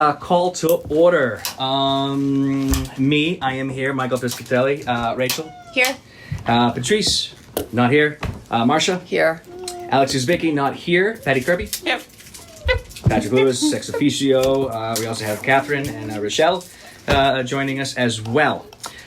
Call to order. I am here, Michael Piscatelli. Rachel? Here. Patrice? Not here. Marcia? Here. Alex Uzbeki? Not here. Patty Kirby? Yep. Patrick Lewis, ex officio. We also have Catherine and Rochelle joining us as well.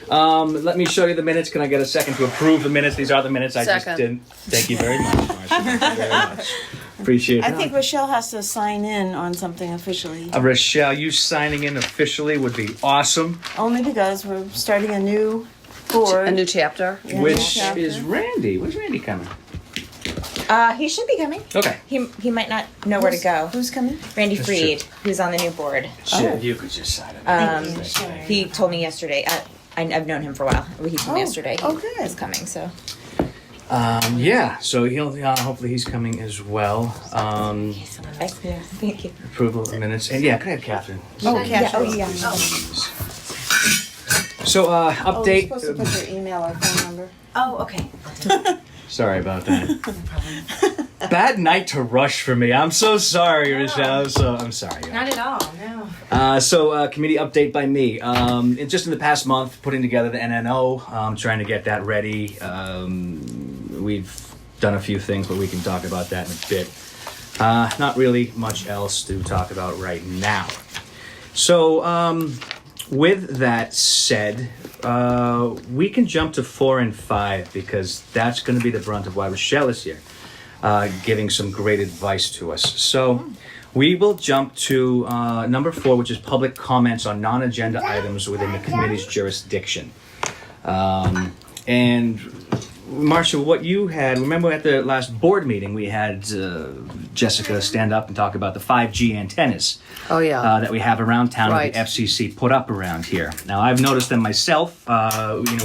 Let me show you the minutes. Can I get a second to approve the minutes? These are the minutes. I just didn't. Thank you very much, Marcia. Thank you very much. Appreciate it. I think Rochelle has to sign in on something officially. Rochelle, you signing in officially would be awesome. Only because we're starting a new board. A new chapter. Yeah, Which new chapter. is Randy. Where's Randy coming? He should be coming. Okay. He might not know where to go. Who's coming? Randy That's Freed, who's on the new board. Shit, you could just sign it. Um, Sure. He told me yesterday. I've known him for a while. He told me yesterday good. he's coming. So Yeah, so he'll hopefully he's coming as well. thank you. Approval of minutes. And yeah, can I have Catherine? Oh, Catherine. Oh, yeah. So Oh, you're update. supposed to put your email or phone number. Oh, okay. Sorry about that. Bad night to rush for me. I'm so sorry, Rochelle. So I'm sorry. Not at all. No. Committee update by me. Just in the past month, putting together the NNO, trying to get that ready. We've done a few things, but we can talk about that in a bit. Not really much else to talk about right now. So, with that said, we can jump to 4 and 5 because that's going to be the brunt of why Rochelle is here, giving some great advice to us. So we will jump to number 4, which is public comments on non-agenda items within the committee's jurisdiction. And Marcia, what you had, remember at the last board meeting, we had Jessica stand up and talk about the 5G antennas that we have around town Right. that the FCC put up around here. Now, I've noticed them myself.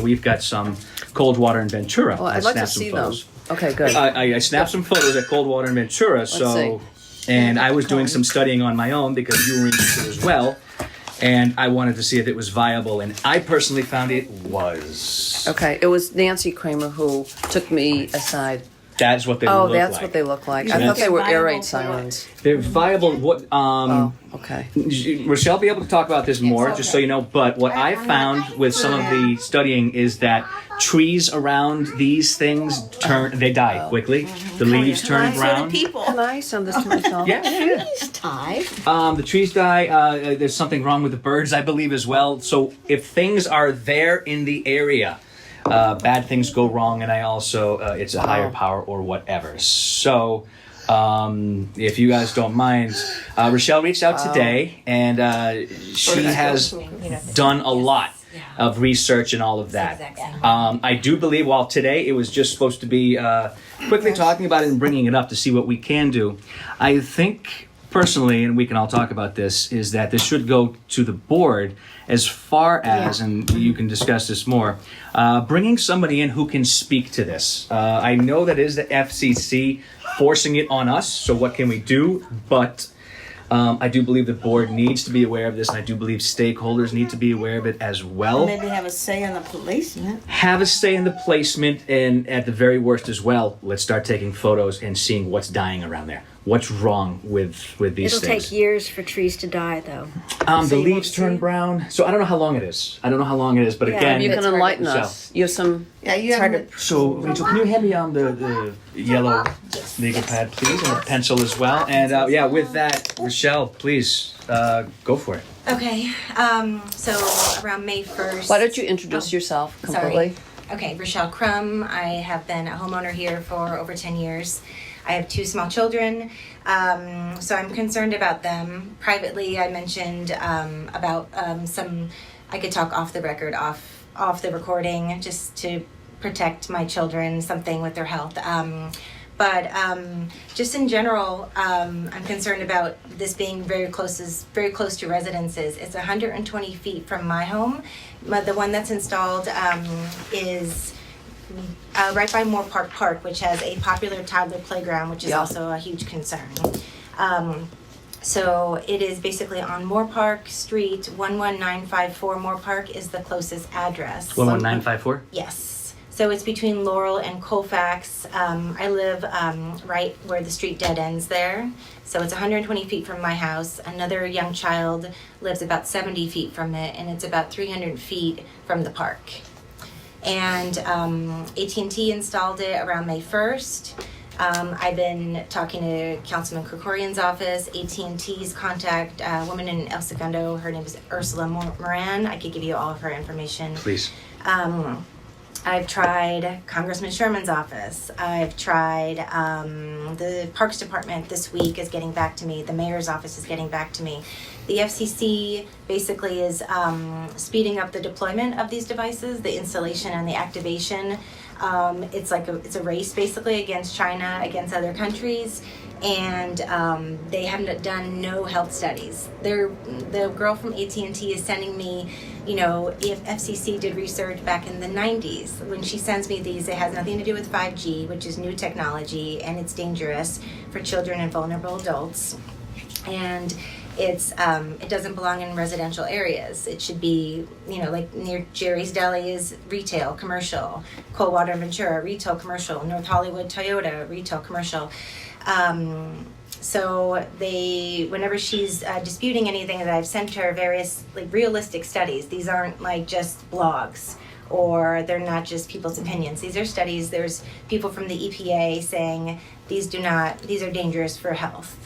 We've got some Coldwater and Ventura. Well, I'd like to see them. Okay, good. I snapped some photos at Coldwater and Ventura, and I was doing some studying on my own because you were interested as well. And I wanted to see if it was viable, and I personally found it was. Okay, it was Nancy Kramer who took me aside. That's what they look like. Oh, that's what they look like. You I think thought they they're were air viable raid for what? sirens. They're viable. What? Okay. Rochelle will be able to talk about this more, just so you know. But what I found with some of the studying is that trees around these things they die quickly. The leaves turn brown. People. Can I send this to myself? Yeah. The trees die. There's something wrong with the birds, I believe, as well. So if things are there in the area, bad things go wrong, and I also it's a higher power or whatever. So if you guys don't mind, Rochelle reached out today, and she has done a lot of research and all of that. I do believe while today it was just supposed to be quickly talking about it and bringing it up to see what we can do, I think personally, and we can all talk about this, is that this should go to the board as far as, and you can discuss this more, bringing somebody in who can speak to this. I know that is the FCC forcing it on us, so what can we do? But I do believe the board needs to be aware of this, and I do believe stakeholders need to be aware of it as well. Maybe have a say in the placement. Have a say in the placement, and at the very worst as well, let's start taking photos and seeing what's dying around there. What's wrong with these It'll things? take years for trees to die, though. The leaves turn brown, so I don't know how long it is. But Yeah, again, You can It's hard to enlighten tell. us. You have some. Yeah, you It's hard have. to. So Rachel, can you hand me the yellow legal pad, please, and a pencil as well? And with that, Rochelle, please go for it. Okay, so around May 1st. Why don't you introduce yourself completely? Sorry. Okay, Rochelle Crum. I have been a homeowner here for over 10 years. I have 2 small children, so I'm concerned about them. Privately, I mentioned about some, I could talk off the record, off the recording, just to protect my children, something with their health. But just in general, I'm concerned about this being very close to residences. It's 120 feet from my home. The one that's installed is right by Moore Park, which has a popular toddler playground, which is also a huge concern. So it is basically on Moore Park Street, 11954. Moore Park is the closest address. 11954. Yes. So it's between Laurel and Colfax. I live right where the street dead ends there. So it's 120 feet from my house. Another young child lives about 70 feet from it, and it's about 300 feet from the park. And AT&T installed it around May 1st. I've been talking to Councilman Krekorian's office. AT&T's contact a woman in El Segundo. Her name is Ursula Moran. I could give you all of her information. Please. I've tried Congressman Sherman's office. I've tried the Parks Department this week is getting back to me. The mayor's office is getting back to me. The FCC basically is speeding up the deployment of these devices, the installation and the activation. It's a race basically against China, against other countries, and they haven't done no health studies. The girl from AT&T is sending me, if FCC did research back in the 90s. When she sends me these, it has nothing to do with 5G, which is new technology, and it's dangerous for children and vulnerable adults. And it doesn't belong in residential areas. It should be, like near Jerry's Deli is retail, commercial. Coldwater and Ventura, retail, commercial. North Hollywood, Toyota, retail, commercial. So whenever she's disputing anything that I've sent her various realistic studies. These aren't just blogs, or they're not just people's opinions. These are studies. There's people from the EPA saying these are dangerous for health.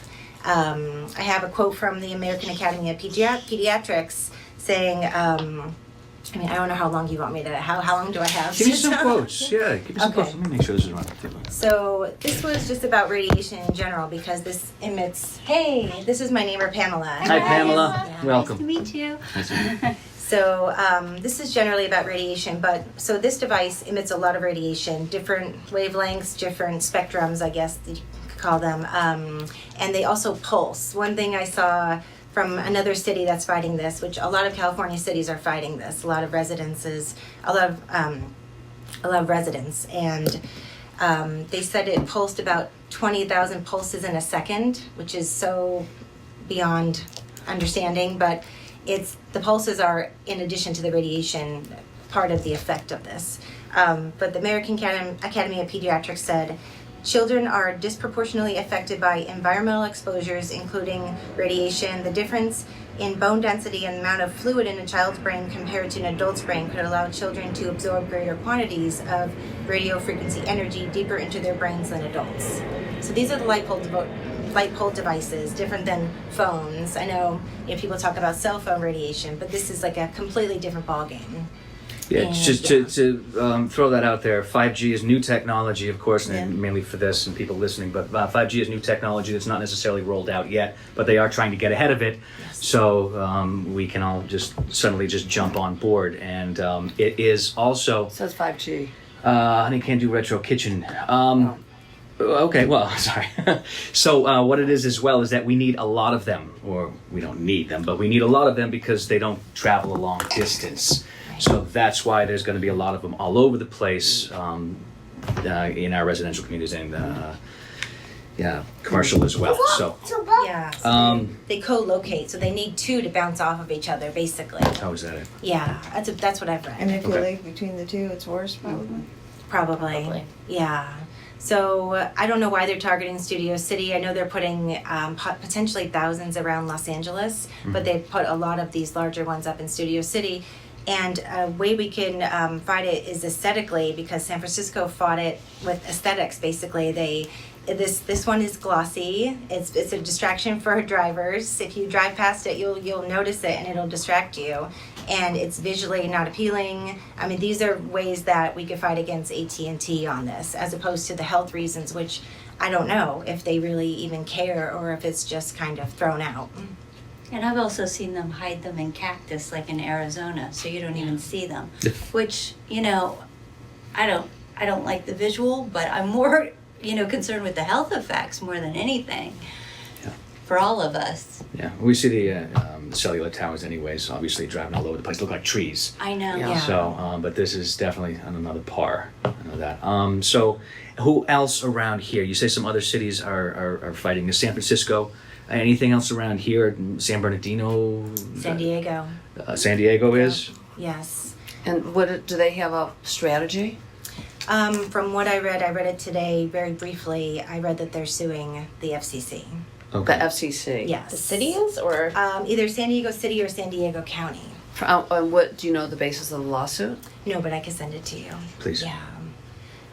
I have a quote from the American Academy of Pediatrics saying, I don't know how long you want me to, how long do I have? Give me some quotes. Yeah, give me some Okay. quotes. Let me make sure this is right. So this was just about radiation in general because this emits, hey, this is my neighbor Pamela. Hi, Pamela. Yeah. Welcome. To meet you. So this is generally about radiation, so this device emits a lot of radiation, different wavelengths, different spectrums, I guess you could call them, and they also pulse. One thing I saw from another city that's fighting this, which a lot of California cities are fighting this, a lot of residents, and they said it pulsed about 20,000 pulses in a second, which is so beyond understanding, but the pulses are in addition to the radiation part of the effect of this. But the American Academy of Pediatrics said, children are disproportionately affected by environmental exposures, including radiation. The difference in bone density and amount of fluid in a child's brain compared to an adult's brain could allow children to absorb greater quantities of radio frequency energy deeper into their brains than adults. So these are the light pole devices, different than phones. I know people talk about cell phone radiation, but this is a completely different ballgame. Yeah, And, just to throw that out there, 5G is new technology, of course, and mainly for this and people listening, but 5G is new technology that's not necessarily rolled out yet, but they are trying to get ahead of it, so we can all just suddenly just jump on board. And it is also... It says 5G. Honey Can Do Retro Kitchen. Okay, well, sorry. So what it is as well is that we need a lot of them, or we don't need them, but we need a lot of them because they don't travel a long distance. So that's why there's going to be a lot of them all over the place in our residential communities and commercial as well. So Yeah, they co-locate, so they need two to bounce off of each other, basically. how is that it? Yeah, that's what I've read. And if you Okay. leave between the two, it's worse, probably. Probably. Yeah. So I don't know why they're targeting Studio City. I know they're putting potentially thousands around Los Angeles, but they've put a lot of these larger ones up in Studio City. And a way we can fight it is aesthetically, because San Francisco fought it with aesthetics. Basically, this one is glossy. It's a distraction for drivers. If you drive past it, you'll notice it, and it'll distract you. And it's visually not appealing. I mean, these are ways that we could fight against AT&T on this, as opposed to the health reasons, which I don't know if they really even care or if it's just kind of thrown out. And I've also seen them hide them in cactus, like in Arizona, so you don't even see them. Which, I don't like the visual, but I'm more, concerned with the health effects more than anything. Yeah. For all of us. Yeah, we see the cellular towers anyways, obviously driving all over the place, look like trees. I know. Yeah. So, but this is definitely on another par. I know that. So, who else around here? You say some other cities are fighting. Is San Francisco? Anything else around here? San Bernardino? San Diego. San Diego is? Yes. And do they have a strategy? From what I read it today very briefly. I read that they're suing the FCC. The Okay. FCC. Yes. The city is, or Either San Diego City or San Diego County. And what do you know the basis of the lawsuit? No, but I can send it to you. Please. Yeah.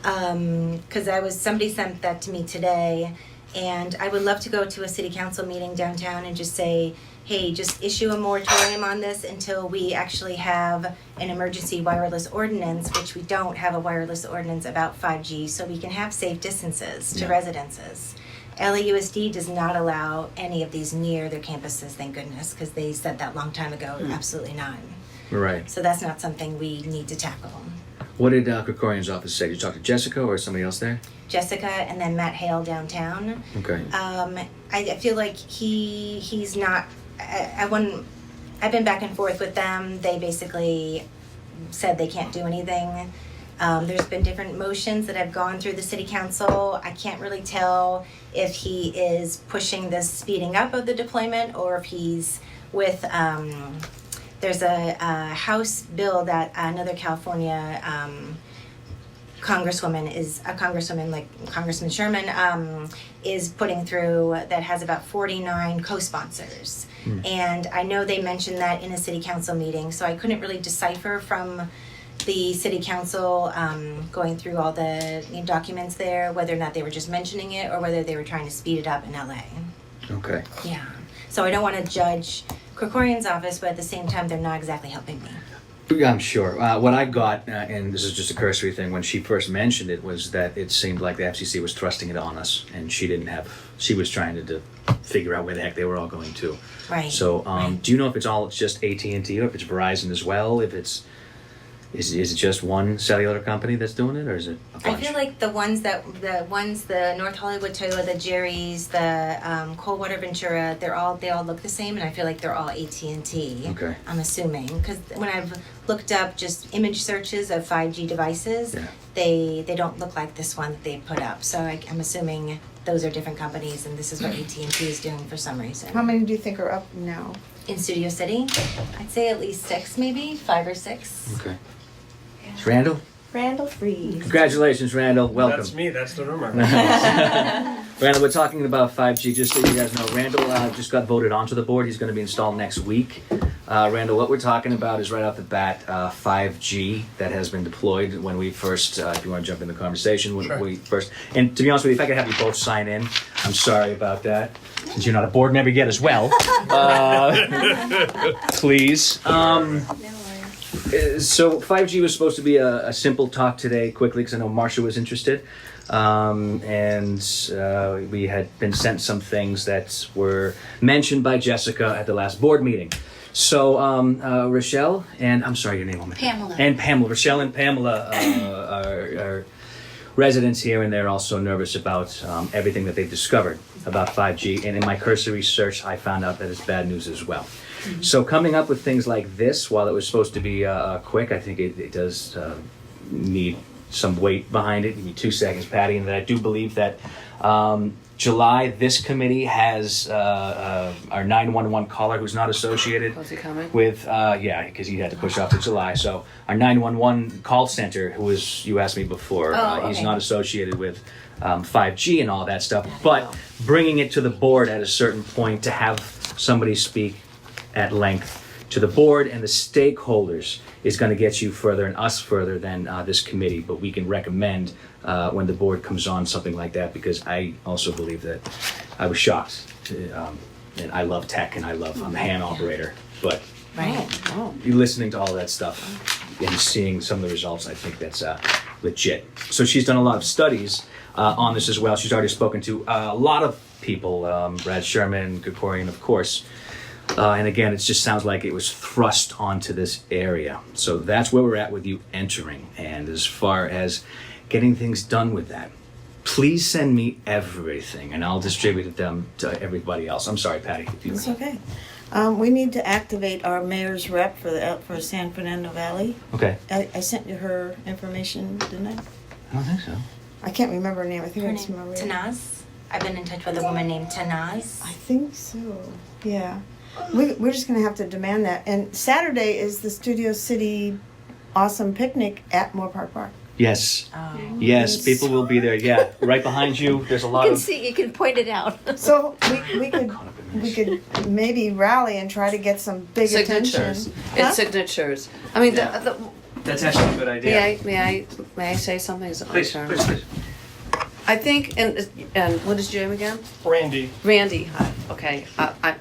Because somebody sent that to me today, and I would love to go to a city council meeting downtown and just say, hey, just issue a moratorium on this until we actually have an emergency wireless ordinance, which we don't have a wireless ordinance about 5G, so we can have safe distances to Yeah. residences. LAUSD does not allow any of these near their campuses, thank goodness, because they said that long time ago, absolutely not. Right. So that's not something we need to tackle. What did Krekorian's office say? Did you talk to Jessica or somebody else there? Jessica and then Matt Hale downtown. Okay. I feel like he's not. I've been back and forth with them. They basically said they can't do anything. There's been different motions that have gone through the city council. I can't really tell if he is pushing the speeding up of the deployment or if he's with. There's a House bill that another California Congresswoman like Congressman Sherman is putting through that has about 49 co-sponsors. And I know they mentioned that in a city council meeting, so I couldn't really decipher from the city council going through all the documents there whether or not they were just mentioning it or whether they were trying to speed it up in LA. Okay. Yeah. So I don't want to judge Krekorian's office, but at the same time, they're not exactly helping me. Yeah, I'm sure. What I got, and this is just a cursory thing, when she first mentioned it, was that it seemed like the FCC was thrusting it on us, and she was trying to figure out where the heck they were all going to. Right. So, right. do you know if it's just AT&T or if it's Verizon as well? If it's, is it just one cellular company that's doing it, or is it a bunch? I feel like the North Hollywood Toyota, Jerry's, the Coldwater Ventura, they all look the same, and I feel like they're all AT&T. Okay. I'm assuming, because when I've looked up just image searches of 5G devices, Yeah. they don't look like this one that they put up. So I'm assuming those are different companies, and this is what AT&T is doing for some reason. How many do you think are up now? In Studio City, I'd say at least 6, maybe 5 or 6. Okay. It's Randall? Randall Freeze. Congratulations, Randall. Welcome. That's me. That's the rumor. Randall, we're talking about 5G. Just so you guys know, Randall just got voted onto the board. He's going to be installed next week. Randall, what we're talking about is right off the bat 5G that has been deployed when we first, if you want to jump in the conversation, when Sure. we first, and to be honest with you, if I could have you both sign in, I'm sorry about that, since you're not a board member yet as well. Please. So 5G was supposed to be a simple talk today, quickly, because I know Marcia was interested. And we had been sent some things that were mentioned by Jessica at the last board meeting. So Rochelle and I'm sorry, your name, woman. Pamela. And Pamela. Rochelle and Pamela are residents here, and they're also nervous about everything that they've discovered about 5G. And in my cursory search, I found out that it's bad news as well. Mm-hmm. So coming up with things like this, while it was supposed to be quick, I think it does need some weight behind it. Give me 2 seconds, Patty. And I do believe that July, this committee has our 911 caller who's not associated Was he coming? with, because he had to push off to July. So our 911 call center, who was, you asked me before, he's okay. not associated with 5G and all that stuff. But bringing it to the board at a certain point to have somebody speak at length to the board and the stakeholders is going to get you further and us further than this committee. But we can recommend when the board comes on something like that, because I also believe that I was shocked. And I love tech and I'm a hand operator. But Right. you listening to all that stuff and seeing some of the results, I think that's legit. So she's done a lot of studies on this as well. She's already spoken to a lot of people, Brad Sherman, Krekorian, of course. And again, it just sounds like it was thrust onto this area. So that's where we're at with you entering. And as far as getting things done with that, please send me everything and I'll distribute them to everybody else. I'm sorry, Patty. If you It's okay. We need to activate our mayor's rep for San Fernando Valley. Okay. I sent you her information, didn't I? I don't think so. I can't remember her name. I think Her it's name, Maria. Tanaz. I've been in touch with a woman named Tanaz. I think so. Yeah. We're just going to have to demand that. And Saturday is the Studio City Awesome Picnic at Moore Park Park. Yes. Yes, people will be there. Yeah, right behind you. There's a lot You can of. see, you can point it out. So we could maybe rally and try to get some big Signatures. attention. It's signatures. I mean, Yeah. That's actually a good idea. may I say something? Is it my Please, turn? please, please. I think, and what is your name again? Randy. Randy, hi. Okay,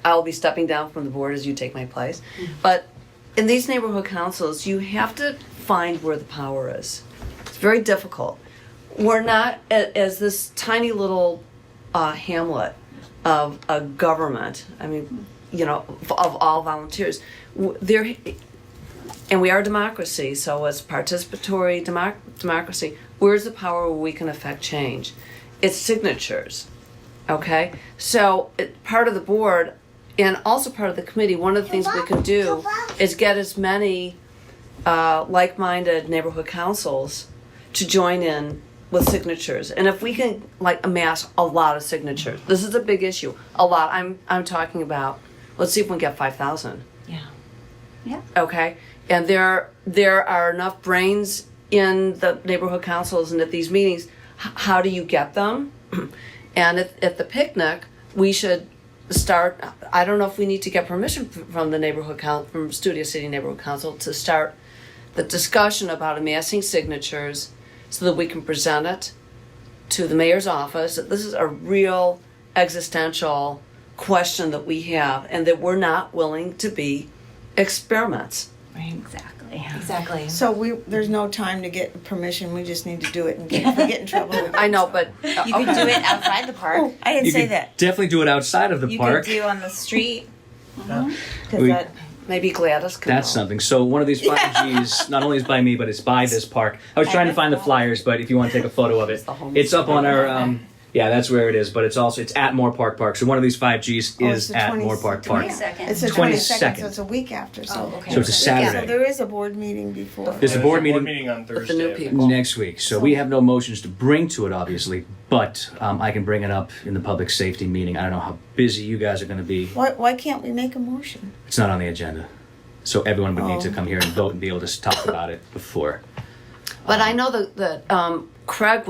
I'll be stepping down from the board as you take my place. But in these neighborhood councils, you have to find where the power is. It's very difficult. We're not as this tiny little hamlet of a government. I mean, you know, of all volunteers. There, and we are a democracy, so it's participatory democracy. Where's the power where we can affect change? It's signatures, okay? So part of the board and also part of the committee, one of the things we can do is get as many like-minded neighborhood councils to join in with signatures. And if we can like amass a lot of signatures, this is a big issue. A lot. I'm talking about, let's see if we can get 5,000. Yeah. Okay? And there are enough brains in the neighborhood councils and at these meetings. How do you get them? And at the picnic, we should start. I don't know if we need to get permission from the neighborhood from Studio City Neighborhood Council to start the discussion about amassing signatures so that we can present it to the mayor's office. This is a real existential question that we have, and that we're not willing to be experiments. Exactly. So there's no time to get permission. We just need to do it and get in trouble. I know, but You can do it outside the park. Oh, I didn't You say could that. definitely do it outside of the You park. could do on the street. Mm-hmm. Because We- that. maybe Gladys could. That's know. something. So one of these 5Gs, not only is by me, but it's by this park. I was trying to find the flyers, but if you want to take a photo of it, it's up on our. Yeah, that's where it is. But it's at Moore Park. So one of these 5Gs Oh, is it's the at 20 Moore Park. 22nd. It's the 22nd. 22nd, so it's a week after. So, Oh, okay. So it's a Saturday. So there is a board meeting before. There's a board meeting on Thursday. With the new people. next week. So we have no motions to bring to it, obviously, but I can bring it up in the public safety meeting. I don't know how busy you guys are going to be. Why can't we make a motion? It's not on the agenda. So everyone would need to come here and vote and be able to talk about it before. But I know that Craig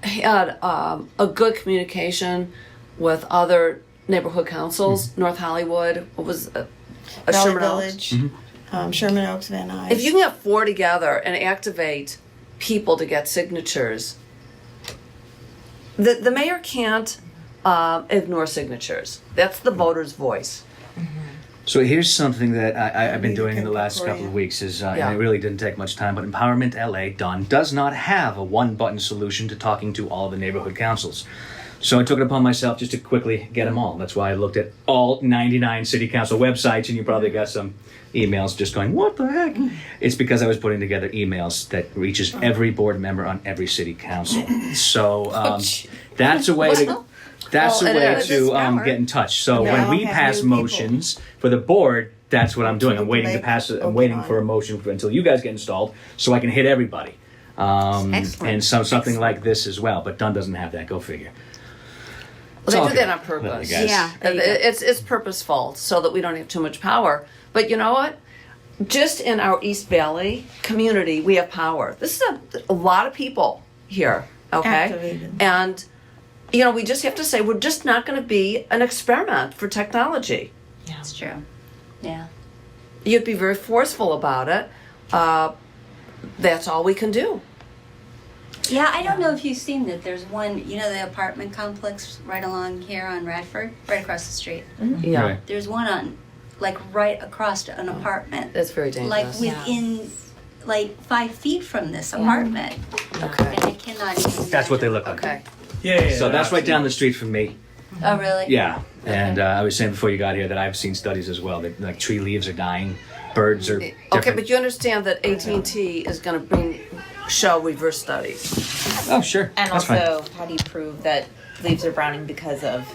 had a good communication with other neighborhood councils. North Hollywood, what was a Valley Sherman Oaks. Village, Sherman Oaks, Van Nuys. If you can get 4 together and activate people to get signatures, the mayor can't ignore signatures. That's the voter's voice. So here's something that I've been Maybe doing in the last Krekorian. couple of weeks is, Yeah. and it really didn't take much time, but Empowerment LA, Don, does not have a one-button solution to talking to all the neighborhood councils. So I took it upon myself just to quickly get them all. That's why I looked at all 99 city council websites, and you probably got some emails just going, what the heck? It's because I was putting together emails that reaches every board member on every city council. So that's a way to... That's Well, a way it is. to get in touch. So Yeah, when I'll we have pass new people. motions for the board, that's what I'm doing. I'm waiting to Like, pass it. I'm open waiting on for a it. motion until you guys get installed, so I can hit everybody. Excellent. And something like this as well. But Dunn doesn't have that. Go figure. Well, they all do good. that on Love purpose. you guys. Yeah. There you go. It's purposeful so that we don't have too much power. But you know what? Just in our East Valley community, we have power. This is a lot of people here, okay? Activated. And, you know, we just have to say we're just not going to be an experiment for technology. That's true. Yeah. You'd be very forceful about it. That's all we can do. Yeah, I don't know if you've seen that. There's one, the apartment complex right along here on Radford, right across the street. Yeah, Right. There's one on, like, right across an apartment. that's very dangerous. Like, within, 5 feet from this apartment. Okay. And I cannot even That's what they look like. Okay. Yeah. So that's right down the street from me. Oh, really? Yeah. And I was saying before you got here that I've seen studies as well. That like tree leaves are dying, birds are. Okay, different. but you understand that AT&T is going to show reverse studies. Oh, sure. And That's also, fine. how do you prove that leaves are browning because of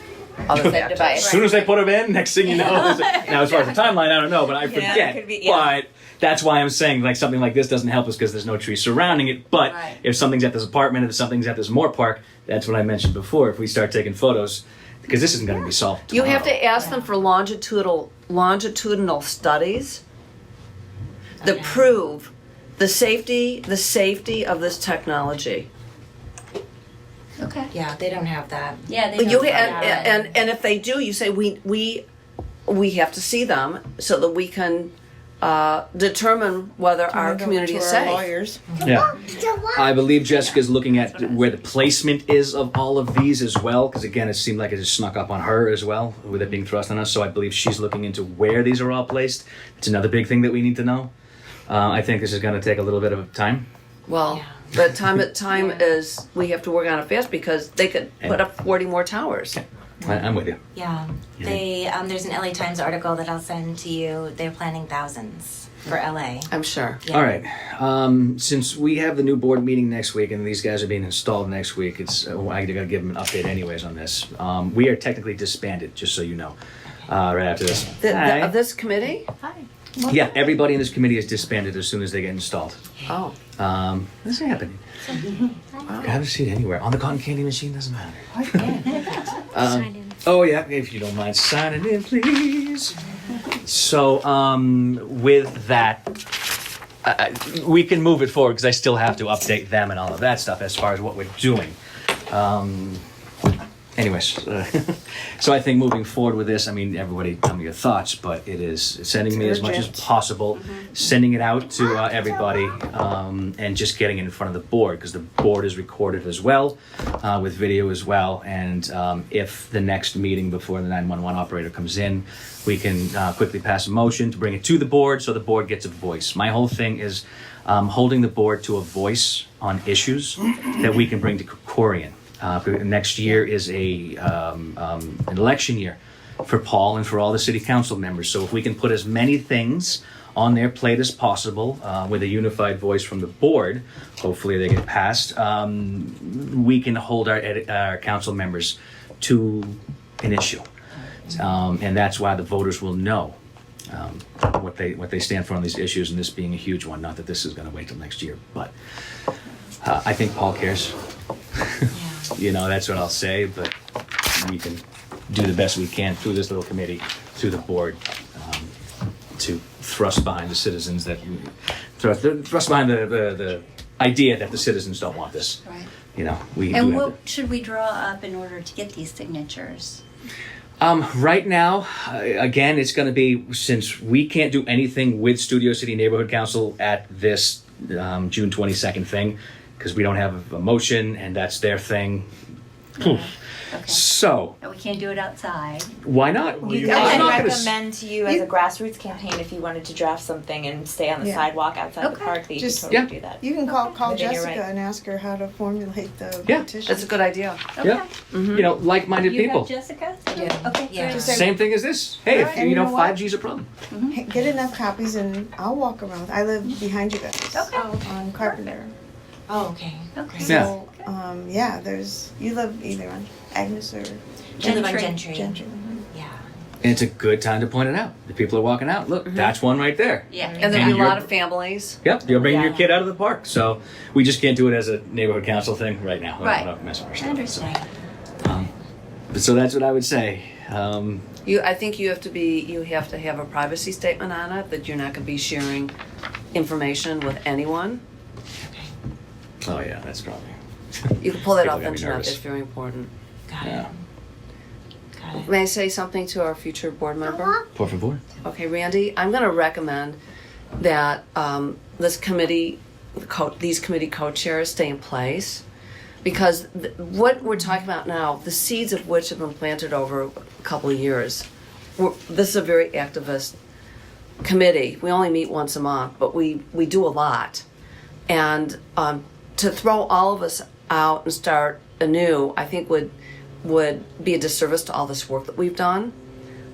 Other said factors. device? As soon as they put them in, next thing you know, now as far as the timeline, I don't know, but I forget. could be- yeah. But that's why I'm saying like something like this doesn't help us because there's no trees surrounding it. But Right. if something's at this apartment, if something's at this Moore Park, that's what I mentioned before. If we start taking photos, because this isn't going to be solved You tomorrow. have to ask them for longitudinal studies that prove the safety of this technology. Okay. Yeah, they don't have that. Yeah, they But you don't and if they do, you say we have to see them so that we can determine whether our community is safe. Lawyers. Yeah. I believe Jessica's looking at where the placement is of all of these as well, because again, it seemed like it just snuck up on her as well, with it being thrust on us. So I believe she's looking into where these are all placed. It's another big thing that we need to know. I think this is going to take a little bit of time. Well, but time is we have to work on it fast because they could put up 40 more towers. I'm with you. Yeah, they there's an LA Times article that I'll send to you. They're planning thousands for LA. I'm sure. Yeah. All right. Since we have the new board meeting next week and these guys are being installed next week, it's I got to give them an update anyways on this. We are technically disbanded, just so you know. Right after this. Of this committee? Yeah, everybody in this committee is disbanded as soon as they get installed. Oh. This ain't happening. I haven't seen it anywhere. On the cotton candy machine, doesn't matter. Oh yeah, if you don't mind signing in, please. So, with that, we can move it forward because I still have to update them and all of that stuff as far as what we're doing. Anyways, so I think moving forward with this, I mean, everybody tell me your thoughts, but it is sending me as much as possible, sending it out to everybody, and just getting it in front of the board, because the board is recorded as well, with video as well, and if the next meeting before the 911 operator comes in, we can quickly pass a motion to bring it to the board so the board gets a voice. My whole thing is holding the board to a voice on issues that we can bring to Krekorian. Next year is an election year for Paul and for all the city council members. So if we can put as many things on their plate as possible with a unified voice from the board, hopefully they get passed, we can hold our council members to an issue. And that's why the voters will know what they stand for on these issues, and this being a huge one. Not that this is going to wait till next year, but I think Paul cares. You know, that's what I'll say, but we can do the best we can through this little committee, through the board, to thrust behind the citizens thrust behind the idea that the citizens don't want this. Right. You know, we And do have what should we draw up in order to get these signatures? Right now, again, it's going to be, since we can't do anything with Studio City Neighborhood Council at this June 22nd thing, because we don't have a motion and that's their thing. Okay. So, And we can't do it outside. why not? I'd recommend to you as a grassroots campaign if you wanted to draft something and stay on the Yeah. sidewalk outside the Okay. park, that you Just- could totally Yeah. do that. You can call But then you're Jessica right. and ask her how to formulate the Yeah. petition. That's a good idea. Yeah. You know, like-minded You people. have Jessica? Yeah. Okay, Yeah. great. Just Same thing as this. Hey, if, And you know, you know what? 5G's a problem. Hey, get enough copies and I'll walk around. I live behind you guys. Okay. On Carpenter. Oh, okay. Okay. So, yeah, you live either on Agnes or I live on Gentry. Gentry. Gentry. Yeah. And it's a good time to point it out. The people are walking out. Look, that's one right there. Yeah. And there'll And be a lot you're- of families. Yep, you're bringing your Yeah. kid out of the park. So we just can't do it as a neighborhood council thing right now. Right. We're not messing with I stuff. understand. So that's what I would say. I think you have to have a privacy statement on it that you're not going to be sharing information with anyone. Oh yeah, that's probably. You can pull that People off gotta be internet. nervous. It's very important. Got Yeah. it. Got it. May I say something to our future board member? Por favor. Okay, Randy, I'm going to recommend that this committee, these committee co-chairs stay in place, because what we're talking about now, the seeds of which have been planted over a couple of years. This is a very activist committee. We only meet once a month, but we do a lot. And to throw all of us out and start anew, I think would be a disservice to all this work that we've done.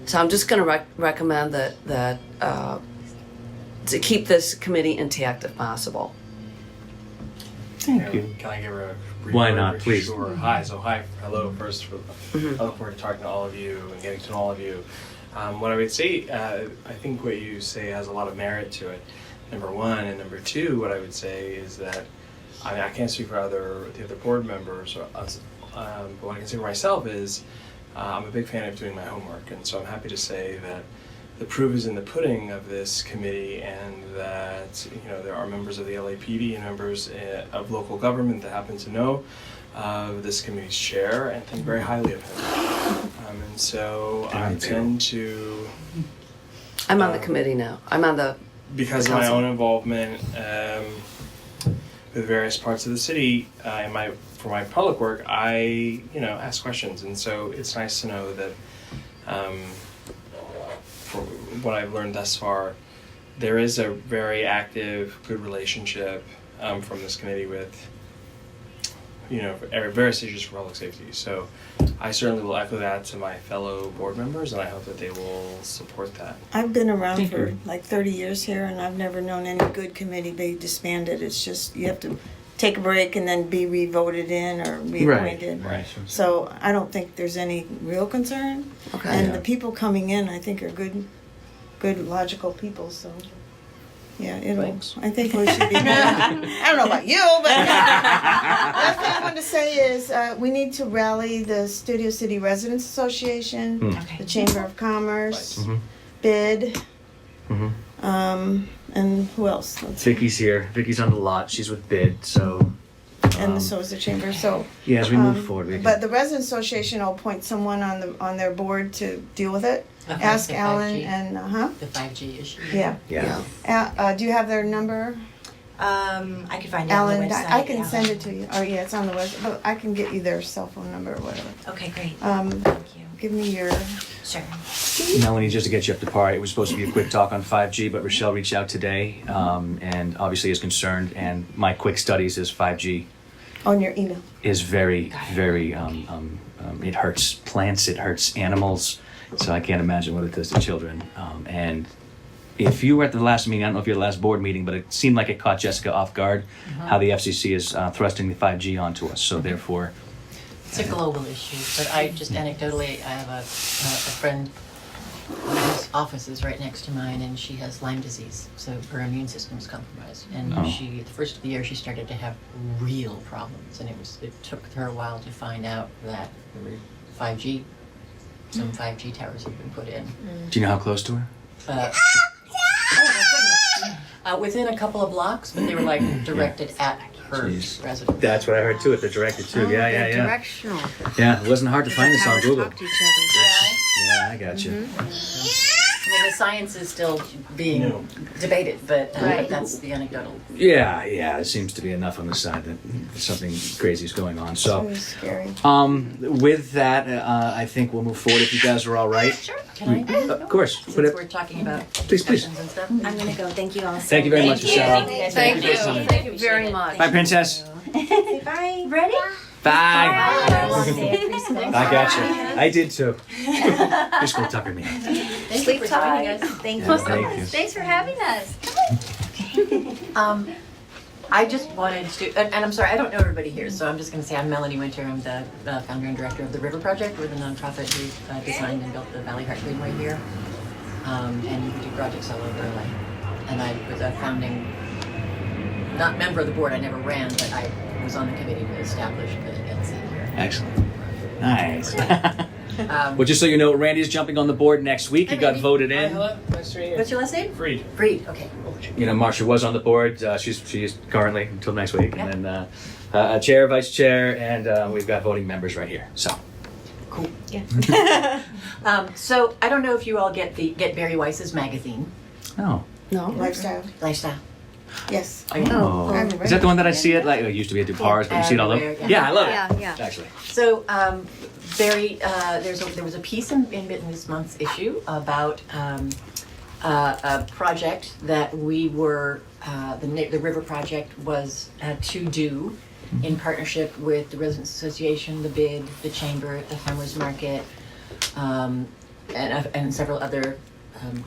So I'm just going to recommend that to keep this committee intact if possible. Thank you. Can I give her a brief Why word? not, please? Sure. Hi. Hello first. I look forward to talking to all of you and getting to know all of you. What I would say, I think what you say has a lot of merit to it. Number one, and number two, what I would say is that I can't speak for the other board members or us, but what I can say for myself is I'm a big fan of doing my homework, and so I'm happy to say that the proof is in the pudding of this committee, and that there are members of the LAPD and members of local government that happen to know of this committee's chair and think very highly of him. And so I tend to. I'm on the committee now. I'm on the. Because of my own involvement with various parts of the city, for my public work, I ask questions, and so it's nice to know that for what I've learned thus far, there is a very active, good relationship from this committee with various issues for public safety. So I certainly will echo that to my fellow board members, and I hope that they will support that. I've been around for like 30 years here, and I've never known any good committee be disbanded. It's just you have to take a break and then be re-voted in or reappointed. Right. So I don't think there's any real concern. Okay. And the people coming in, I think, are good, logical people. So. Yeah, Thanks. I think we should be. I don't know about you, but the last thing I want to say is we need to rally the Studio City Residents Association, the Chamber of Commerce, BID, and who else? Vicky's here. Vicky's on the lot. She's with BID, so. And so is the chamber. So Yeah, as we move forward, we but the Residents Association will appoint someone on their board to deal with it. Ask the Alan 5G. and The 5G issue. Yeah. Do you have their number? I could find it on Alan, the website. I can send it to you. Oh yeah, it's on the website. But I can get you their cell phone number or whatever. Okay, great. Thank you. Give me your. Sure. Melanie, just to get you up to par, it was supposed to be a quick talk on 5G, but Rochelle reached out today and obviously is concerned. And my quick studies is 5G On your email. is very, very, it hurts plants, it hurts animals. So I can't imagine what it does to children. And if you were at the last meeting, I don't know if you're at the last board meeting, but it seemed like it caught Jessica off guard how the FCC is thrusting the 5G onto us. So therefore, It's a global issue, but I just anecdotally, I have a friend whose office is right next to mine, and she has Lyme disease, so her immune system is compromised. And Oh. she, at the first of the year, she started to have real problems, and it took her a while to find out that there were 5G, some 5G towers had been put in. do you know how close to her? Oh my goodness. Within a couple of blocks, but they were like directed at her Jeez. residence. That's what I heard too. If they're directed to, Directional. Yeah, it wasn't hard to find this on Google. Talk to each other. Yeah, I got you. I mean, the science is still being debated, but that's the anecdotal. Yeah, it seems to be enough on the side that something crazy is going on. It So, was scary. with that, I think we'll move forward if you guys are all right. Sure. Can I? Of course. Since Put it. we're talking about Please. discussions and stuff. I'm gonna go. Thank you all. Thank you very much, Michelle. Thank you. Thank you very much. Bye, Princess. Say bye. Ready? Bye. Bye. I got you. I did too. Just go tucker me. Thank you for joining us. Thank you. Yeah, thank you. Thanks for having us. I just wanted to, and I'm sorry, I don't know everybody here, so I'm just going to say I'm Melanie Winter. I'm the founder and director of the River Project. We're the nonprofit who designed and built the Valley Heart Greenway here, and we do projects all over LA. And I was a founding, not member of the board. I never ran, but I was on the committee to establish the NC here. Excellent. Nice. Um, Well, just so you know, Randy's jumping on the board next week. He Hi, got Randy. voted Hi, in. hello. Nice to meet you. What's your last name? Freed. Breed. Okay. You know, Marsha was on the board. She's currently until next week, Yeah. and then chair, vice chair, and we've got voting members right here. So, Cool. So I don't know if you all get Barry Weiss's magazine, oh, No. Lifestyle. Lifestyle. Yes. oh, I haven't read is that the it. one that I see it? Like it used to be at Dupar's, but you see it all over. Everywhere, Yeah, I love it. Yeah. Actually, So, Barry, there was a piece in this month's issue about a project that we were, the River Project was to do in partnership with the Residents Association, the BID, the Chamber, the Farmers Market, and several other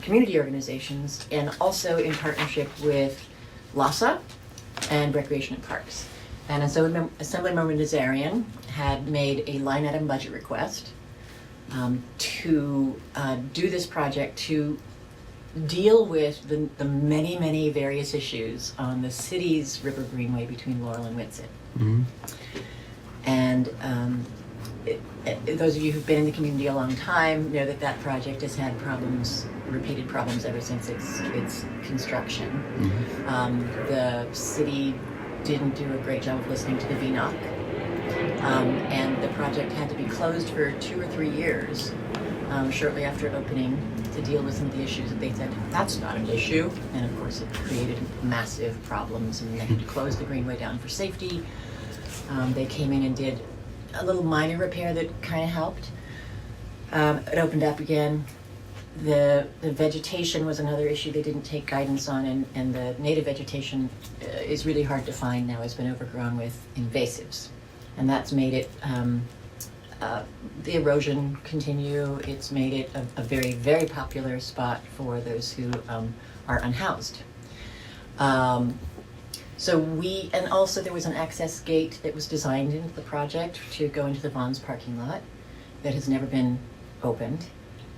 community organizations, and also in partnership with LASA and Recreation and Parks. And Assemblymember Nazarian had made a line item budget request to do this project to deal with the many, many various issues on the city's River Greenway between Laurel and Whitsett. Mhm. And those of you who've been in the community a long time know that that project has had problems, repeated problems ever since its construction. The city didn't do a great job of listening to the VNOC, and the project had to be closed for 2 or 3 years shortly after opening to deal with some of the issues that they said, that's not an issue. And of course it created massive problems, and they had to close the greenway down for safety. They came in and did a little minor repair that kind of helped. It opened up again. The vegetation was another issue they didn't take guidance on, and the native vegetation is really hard to find now. It's been overgrown with invasives, and that's made it the erosion continue. It's made it a very, very popular spot for those who are unhoused. And also there was an access gate that was designed into the project to go into the Vaughn's parking lot that has never been opened.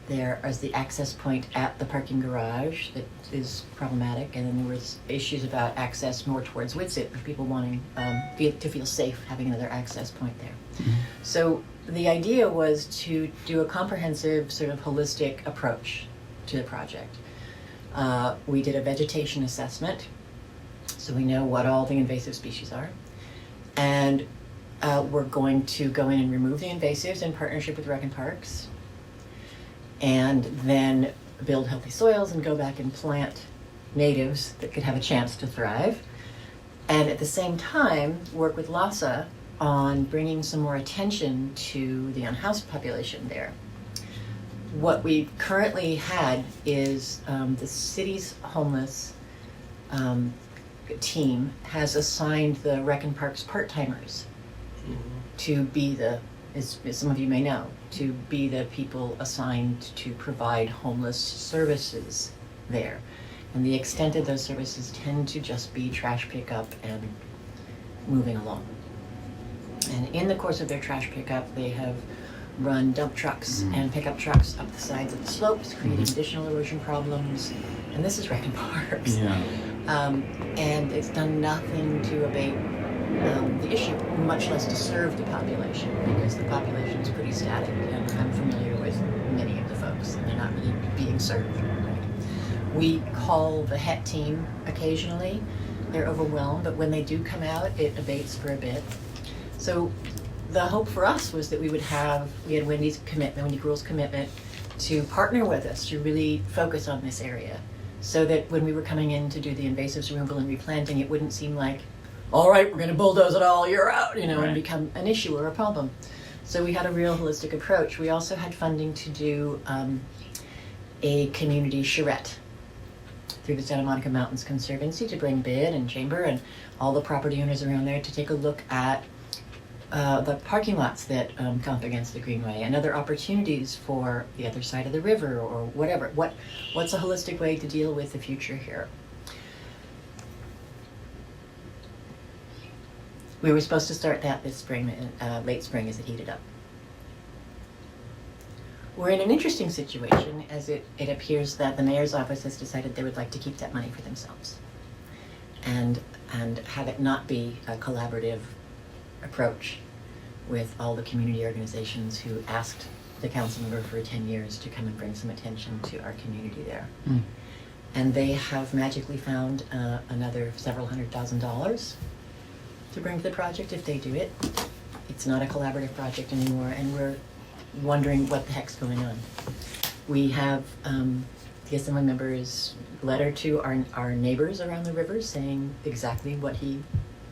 There is the access point at the parking garage that is problematic, and then there was issues about access more towards Whitsett, with people wanting to feel safe having another access point there. So the idea was to do a comprehensive, sort of holistic approach to the project. We did a vegetation assessment, so we know what all the invasive species are, and we're going to go in and remove the invasives in partnership with Rec and Parks, and then build healthy soils and go back and plant natives that could have a chance to thrive. And at the same time, work with LASA on bringing some more attention to the unhoused population there. What we currently had is the city's homeless team has assigned the Rec and Parks part-timers to be as some of you may know, to be the people assigned to provide homeless services there. And the extent of those services tend to just be trash pickup and moving along. And in the course of their trash pickup, they have run dump trucks and pickup trucks up the sides of the slopes, creating additional erosion problems. And this is Rec and Parks. And it's done nothing to abate the issue, much less to serve the population, because the population is pretty static, and I'm familiar with many of the folks, and they're not really being served. Right? We call the HET team occasionally. They're overwhelmed, but when they do come out, it abates for a bit. So the hope for us was that we had Wendy Gruhl's commitment to partner with us to really focus on this area, so that when we were coming in to do the invasives removal and replanting, it wouldn't seem like, all right, we're going to bulldoze it all, you're out, and become an issue or a problem. So we had a real holistic approach. We also had funding to do a community charrette through the Santa Monica Mountains Conservancy to bring BID and Chamber and all the property owners around there to take a look at the parking lots that come up against the Greenway and other opportunities for the other side of the river or whatever. What's a holistic way to deal with the future here? We were supposed to start that this spring, late spring, as it heated up. We're in an interesting situation, as it appears that the mayor's office has decided they would like to keep that money for themselves and have it not be a collaborative approach with all the community organizations who asked the council member for 10 years to come and bring some attention to our community there. And they have magically found another several $100,000 to bring to the project if they do it. It's not a collaborative project anymore, and we're wondering what the heck's going on. We have the Assembly member's letter to our neighbors around the river saying exactly what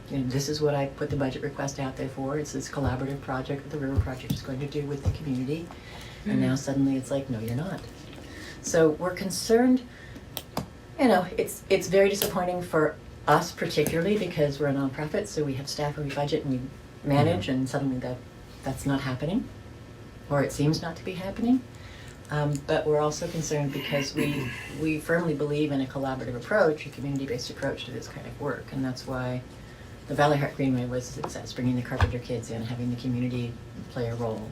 this is what I put the budget request out there for. It's this collaborative project that the river project is going to do with the community. And now suddenly it's like, no, you're not. So we're concerned, it's very disappointing for us particularly because we're a nonprofit, so we have staff and we budget and we manage, and suddenly that's not happening, or it seems not to be happening. But we're also concerned because we firmly believe in a collaborative approach, a community-based approach to this kind of work, and that's why the Valley Heart Greenway was a success, bringing the Carpenter kids in, having the community play a role.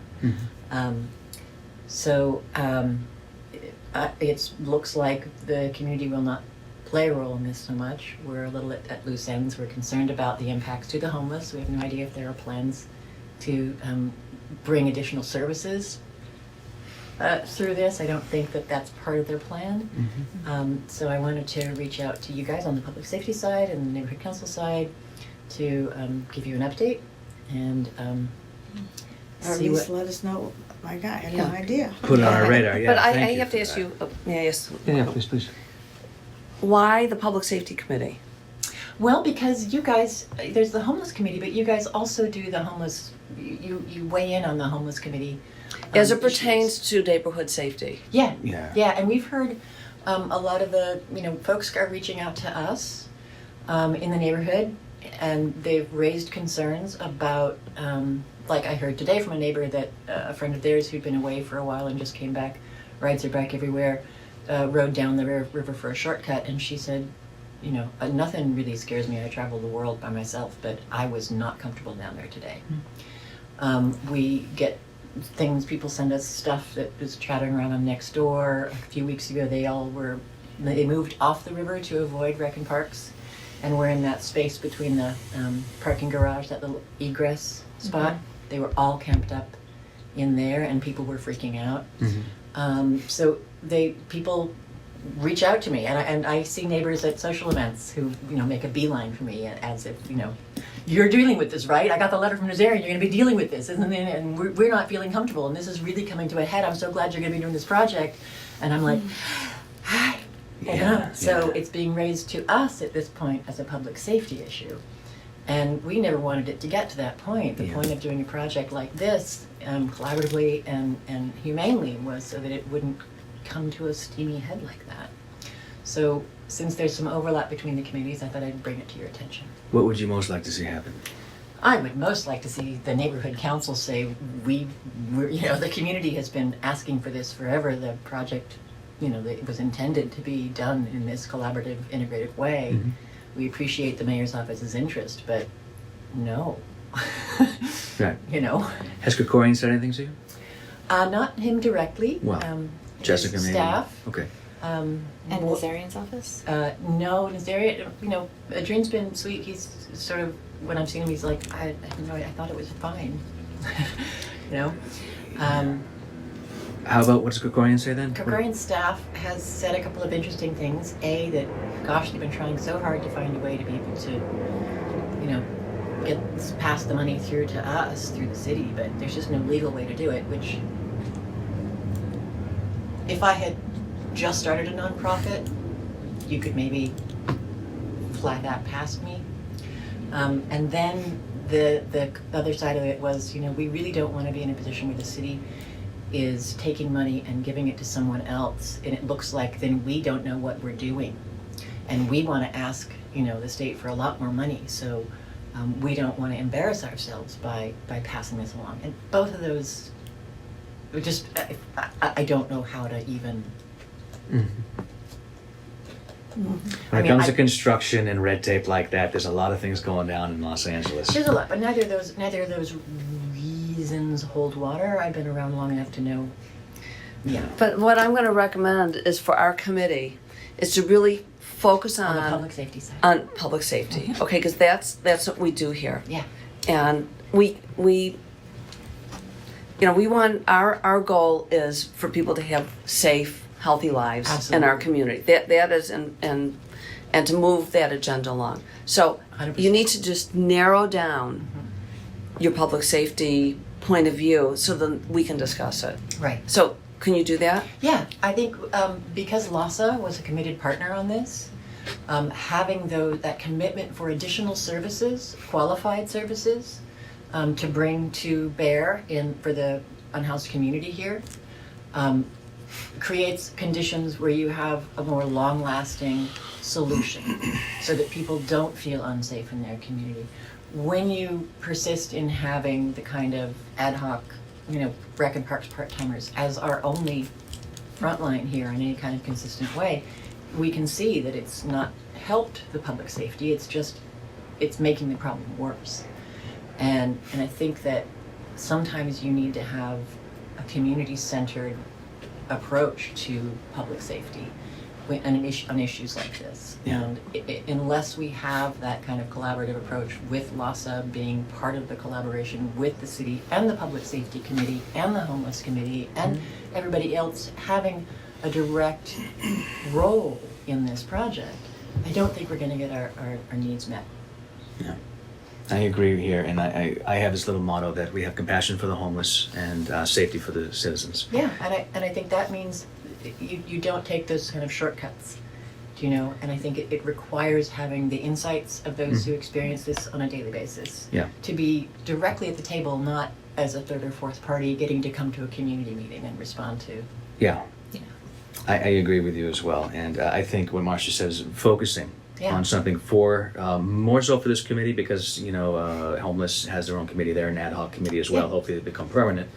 It looks like the community will not play a role in this so much. We're a little at loose ends. We're concerned about the impacts to the homeless. We have no idea if there are plans to bring additional services through this. I don't think that that's part of their plan. So I wanted to reach out to you guys on the public safety side and the neighborhood council side to give you an update and Or at see least what. let us know. My God, I had no idea. Put it on our radar, yeah. But I thank have for to ask that. you, yes, Yeah, please, please. why the Public Safety Committee? Well, because you guys, there's the homeless committee, but you guys also do the homeless. You weigh in on the homeless committee. As it issues. pertains to neighborhood safety. Yeah, Yeah. and we've heard a lot of the folks are reaching out to us in the neighborhood, and they've raised concerns about like I heard today from a neighbor that a friend of theirs who'd been away for a while and just came back, rides her bike everywhere, rode down the river for a shortcut, and she said, nothing really scares me. I travel the world by myself, but I was not comfortable down there today. We get things, people send us stuff that was chattering around on Nextdoor. A few weeks ago, they moved off the river to avoid wreck and parks, and we're in that space between the parking garage, that little egress spot. They were all camped up in there, and people were freaking out. So people reach out to me, and I see neighbors at social events who make a beeline for me as if you're dealing with this, right? I got the letter from Nazarian, you're going to be dealing with this, and we're not feeling comfortable, and this is really coming to a head. I'm so glad you're going to be doing this project. And I'm like, hi. So it's being raised to us at this point as a public safety issue. And we never wanted it to get to that point. The point of doing a project like this, collaboratively and humanely, was so that it wouldn't come to a steamy head like that. So since there's some overlap between the committees, I thought I'd bring it to your attention. What would you most like to see happen? I would most like to see the neighborhood council say, we're, the community has been asking for this forever. The project, that was intended to be done in this collaborative, integrated way. We appreciate the mayor's office's interest, but no. Right. Has Krekorian said anything to you? Not him directly. Well, Jessica, his maybe. staff. Okay. And Nazarian's office? No, Nazarian, Adrian's been sweet. He's sort of, when I've seen him, he's like, I thought it was fine. How about, what does Krekorian say then? Krekorian's staff has said a couple of interesting things. A, that, gosh, they've been trying so hard to find a way to be able to, pass the money through to us, through the city, but there's just no legal way to do it, which, if I had just started a nonprofit, you could maybe fly that past me. And then the other side of it was, we really don't want to be in a position where the city is taking money and giving it to someone else, and it looks like then we don't know what we're doing. And we want to ask, the state for a lot more money. So we don't want to embarrass ourselves by passing this along. And both of those, just, I don't know how to even... When it comes to construction and red tape like that, there's a lot of things going down in Los Angeles. There's a lot, but neither of those reasons hold water. I've been around long enough to know. Yeah. But what I'm going to recommend is for our committee is to really focus On the public safety side. on public safety, okay? Because that's what we do here. Yeah. And we want, our goal is for people to have safe, healthy lives in our Absolutely. community. That is, and to move that agenda along. So 100%. you need to just narrow down your public safety point of view so that we can discuss it. Right. So can you do that? Yeah, I think because LASA was a committed partner on this, having that commitment for additional services, qualified services, to bring to bear for the unhoused community here, creates conditions where you have a more long-lasting solution so that people don't feel unsafe in their community. When you persist in having the kind of ad hoc, rec and parks part-timers as our only frontline here in any kind of consistent way, we can see that it's not helped the public safety, it's making the problem worse. And I think that sometimes you need to have a community-centered approach to public safety. on issues like this. Yeah. And unless we have that kind of collaborative approach with LASA being part of the collaboration with the city and the Public Safety Committee and the Homeless Committee and everybody else having a direct role in this project, I don't think we're going to get our needs met. Yeah. I agree here, and I have this little motto that we have compassion for the homeless and safety for the citizens. Yeah, and I think that means you don't take those kind of shortcuts, you know, and I think it requires having the insights of those who experience this on a daily basis. Yeah. To be directly at the table, not as a third or fourth party getting to come to a community meeting and respond to. Yeah. Yeah. I agree with you as well, and I think what Marcia says, focusing Yeah. on something for more so for this committee, because homeless has their own committee there, an ad hoc committee as well. Yeah. Hopefully they become permanent.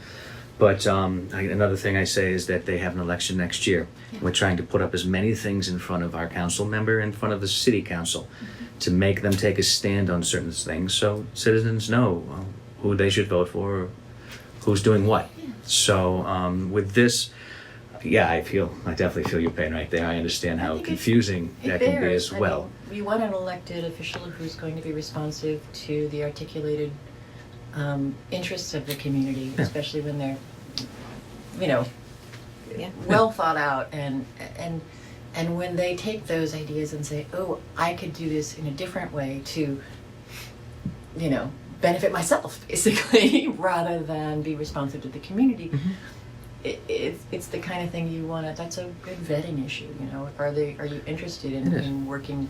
But another thing I say is that they have an election next year. Yeah. We're trying to put up as many things in front of our council member, in front of the city council, to make them take a stand on certain things, so citizens know who they should vote for, or who's doing what. Yeah. So with this, yeah, I definitely feel your pain right there. I understand how confusing that can be as well. I mean, we want an elected official who's going to be responsive to the articulated interests of the community, Yeah. especially when they're, Yeah. well thought out, and when they take those ideas and say, oh, I could do this in a different way to, benefit myself, basically, rather than be responsive to the community. It's the kind of thing you want to, that's a good vetting issue, are you interested in working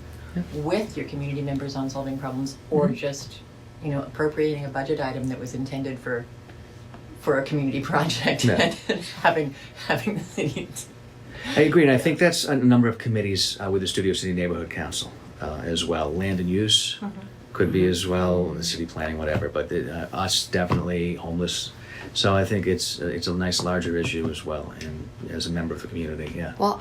with your community members on solving problems, or just, appropriating a budget item that was intended for a community project and having the city. I agree, and I think that's a number of committees with the Studio City Neighborhood Council as well. Land and use could be as well, the city planning, whatever, but us definitely, homeless. So I think it's a nice larger issue as well, and as a member of the community, yeah. Well,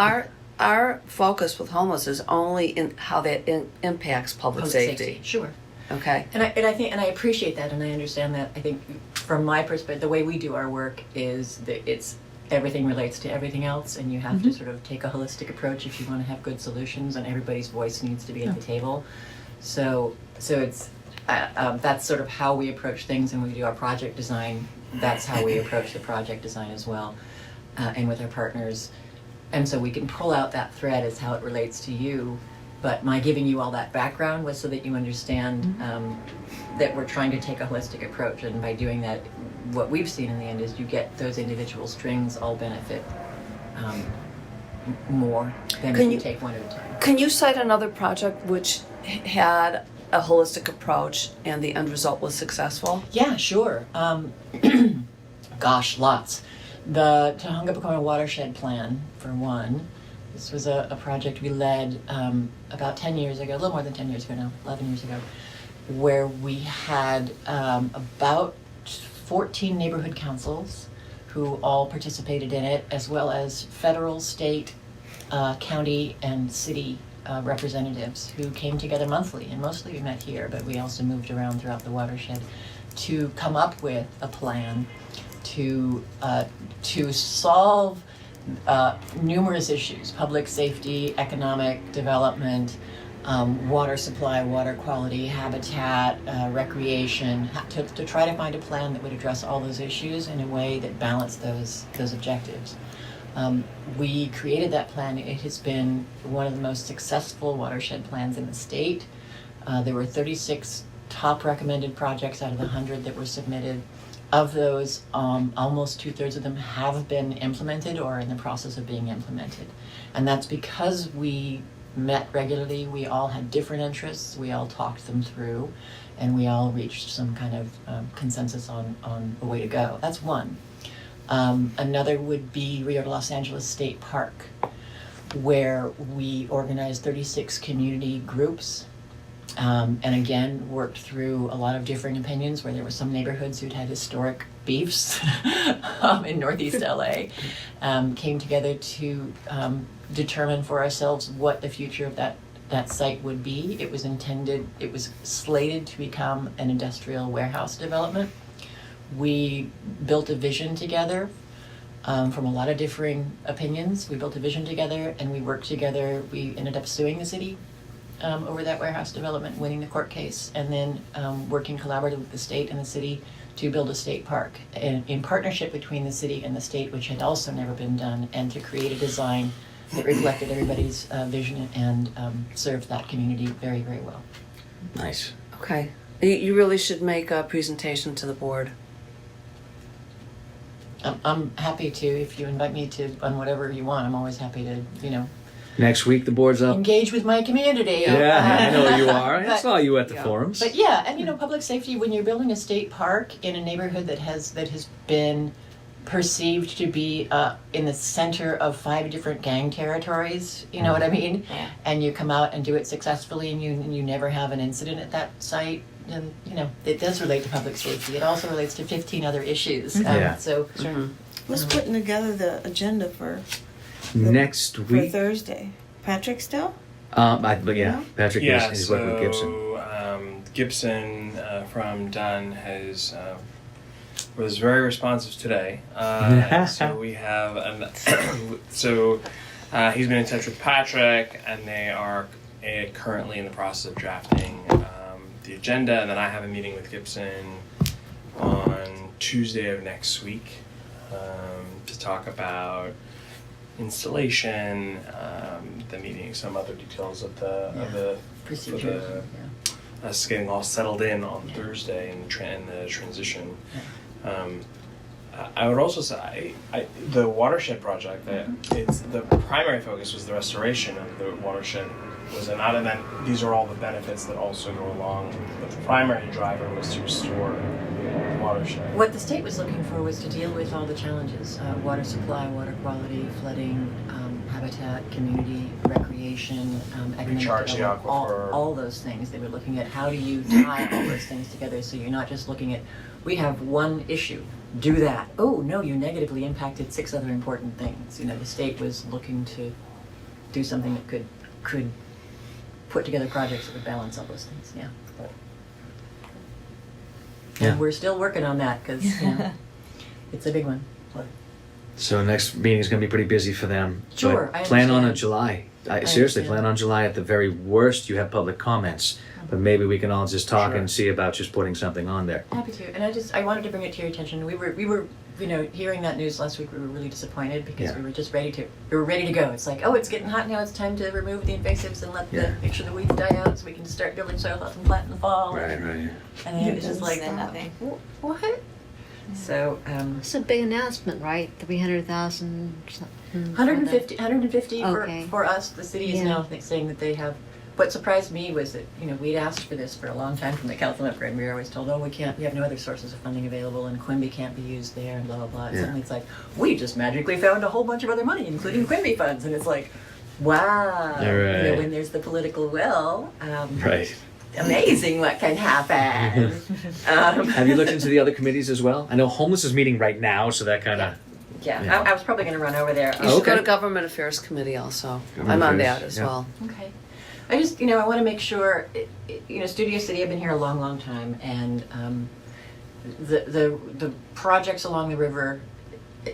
our focus with homeless is only in how that impacts public safety. Sure. Okay. And I appreciate that, and I understand that. I think from my perspective, the way we do our work is that everything relates to everything else, and you have to sort of take a holistic approach if you want to have good solutions, and everybody's voice needs to be at the table. So it's that's sort of how we approach things, and when we do our project design, that's how we approach the project design as well, and with our partners. And so we can pull out that thread as how it relates to you. But my giving you all that background was so that you understand that we're trying to take a holistic approach, and by doing that, what we've seen in the end is you get those individual strings all benefit more than if you take one at a time. Can you cite another project which had a holistic approach and the end result was successful? Yeah, sure. Gosh, lots. The Tahunga-Pacoma Watershed Plan, for one. This was a project we led about 10 years ago, a little more than 10 years ago now, 11 years ago, where we had about 14 neighborhood councils who all participated in it, as well as federal, state, county, and city representatives who came together monthly, and mostly we met here, but we also moved around throughout the watershed to come up with a plan to solve numerous issues: public safety, economic development, water supply, water quality, habitat, recreation, to try to find a plan that would address all those issues in a way that balanced those objectives. We created that plan. It has been one of the most successful watershed plans in the state. There were 36 top recommended projects out of the 100 that were submitted. Of those, almost 2/3 of them have been implemented or are in the process of being implemented. And that's because we met regularly, we all had different interests, we all talked them through, and we all reached some kind of consensus on a way to go. That's one. Another would be Rio de Los Angeles State Park, where we organized 36 community groups, and again worked through a lot of differing opinions, where there were some neighborhoods who'd had historic beefs in Northeast LA, came together to determine for ourselves what the future of that site would be. It was slated to become an industrial warehouse development. We built a vision together from a lot of differing opinions. We built a vision together and we worked together. We ended up suing the city over that warehouse development, winning the court case, and then working collaboratively with the state and the city to build a state park in partnership between the city and the state, which had also never been done, and to create a design that reflected everybody's vision and served that community very, very well. Nice. Okay. You really should make a presentation to the board. I'm happy to, if you invite me to on whatever you want. I'm always happy to, Next week the board's up. engage with my community. Yeah, I know you are. I But- saw you at the Yeah. forums. But yeah, and public safety, when you're building a state park in a neighborhood that has been perceived to be in the center of 5 different gang territories, you know what I mean? Yeah. And you come out and do it successfully, and you never have an incident at that site. And it does relate to public safety. It also relates to 15 other issues. Yeah. So Who's putting together the agenda for Next week. Thursday? Patrick still? But yeah, Patrick Yeah, is working with Gibson. Gibson from Dunn was very responsive today. So we have he's been in touch with Patrick, and they are currently in the process of drafting the agenda. And then I have a meeting with Gibson on Tuesday of next week to talk about installation, the meeting, some other details of the procedures. us getting all settled in on Thursday and the transition. I would also say the watershed project, that it's the primary focus was the restoration of the watershed. Was not an event. These are all the benefits that also go along, but the primary driver was to restore the watershed. What the state was looking for was to deal with all the challenges: water supply, water quality, flooding, habitat, community, recreation, economic Recharge the development, aquifer. all those things. They were looking at how do you tie all those things together, so you're not just looking at, we have one issue, do that. Oh no, you negatively impacted 6 other important things. The state was looking to do something that could put together projects that would balance all those things. Yeah. Yeah. And we're still working on that because it's a big one. So next meeting is going to be pretty busy for them. Sure, But I plan on a understand. July. Seriously, understand. plan on July. At the very worst, you have public comments. But maybe we can all just talk Sure. and see about just putting something on there. Happy to. And I wanted to bring it to your attention. We were hearing that news last week. We were really disappointed because Yeah. we were ready to go. It's like, oh, it's getting hot now. It's time to remove the invasives and make sure the weeds die out so we can start building soil health and plant in the fall. Right. And then it was just like, Then nothing. What? So It's a big announcement, right? 300,000 something. 150 Okay. for us. The city is Yeah. now saying that they have. What surprised me was that we'd asked for this for a long time from the councilmember, and we were always told, oh, we have no other sources of funding available, and Quimby can't be used there, and blah blah blah. And Yeah. suddenly it's like, we just magically found a whole bunch of other money, including Quimby funds, and it's like, wow. All right. When there's the political will, Right. amazing what can happen. Have you looked into the other committees as well? I know homeless is meeting right now, so that kind of. Yeah, Yeah. I was probably going to run over there. You should go Okay. to Government Affairs Committee also. Government I'm on Affairs, that as yeah. well. Okay. I just, I want to make sure, Studio City, I've been here a long, long time, and the projects along the river,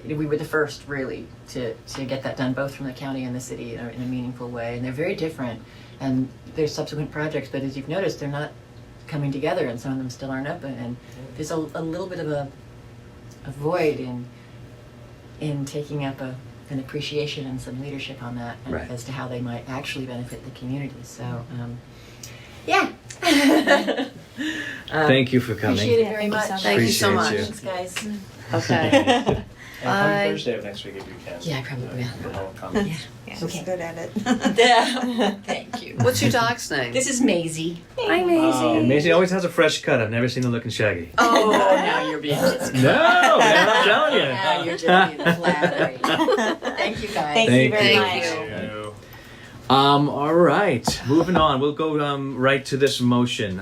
we were the first really to get that done, both from the county and the city in a meaningful way, and they're very different, and there's subsequent projects, but as you've noticed, they're not coming together, and some of them still aren't open, and there's a little bit of a void in taking up an appreciation and some leadership on that Right. as to how they might actually benefit the community. So, yeah. Thank you for coming. Appreciate it very much. Thank you so much. Appreciate you. Thanks, guys. Okay. And Bye. come Thursday of next week if you can. Yeah, I probably will. We'll all come. She's good at it. Thank you. What's your dog's name? This is Maisie. Hi, Maisie. And Maisie always has a fresh cut. I've never seen her looking shaggy. Oh, now you're being No, man, I'm telling you. Now you're just being flattering. Thank you, guys. Thank Thank you very you. much. Thank you. All right, moving on. We'll go right to this motion.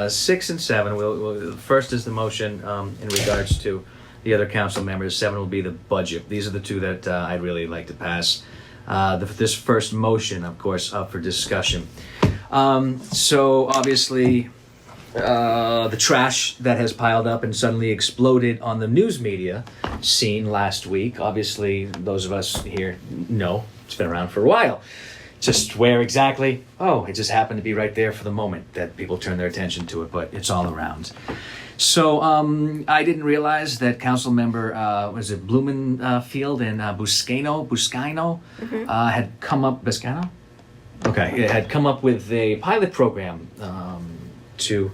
6 and 7. We'll first is the motion in regards to the other council members. 7 will be the budget. These are the two that I'd really like to pass. This first motion, of course, up for discussion. So obviously, the trash that has piled up and suddenly exploded on the news media scene last week. Obviously, those of us here know it's been around for a while. Just where exactly? Oh, it just happened to be right there for the moment that people turn their attention to it, but it's all around. So I didn't realize that Councilmember, was it Blumenfield and Buscaino had come up, Buscaino? Okay, it had come up with a pilot program to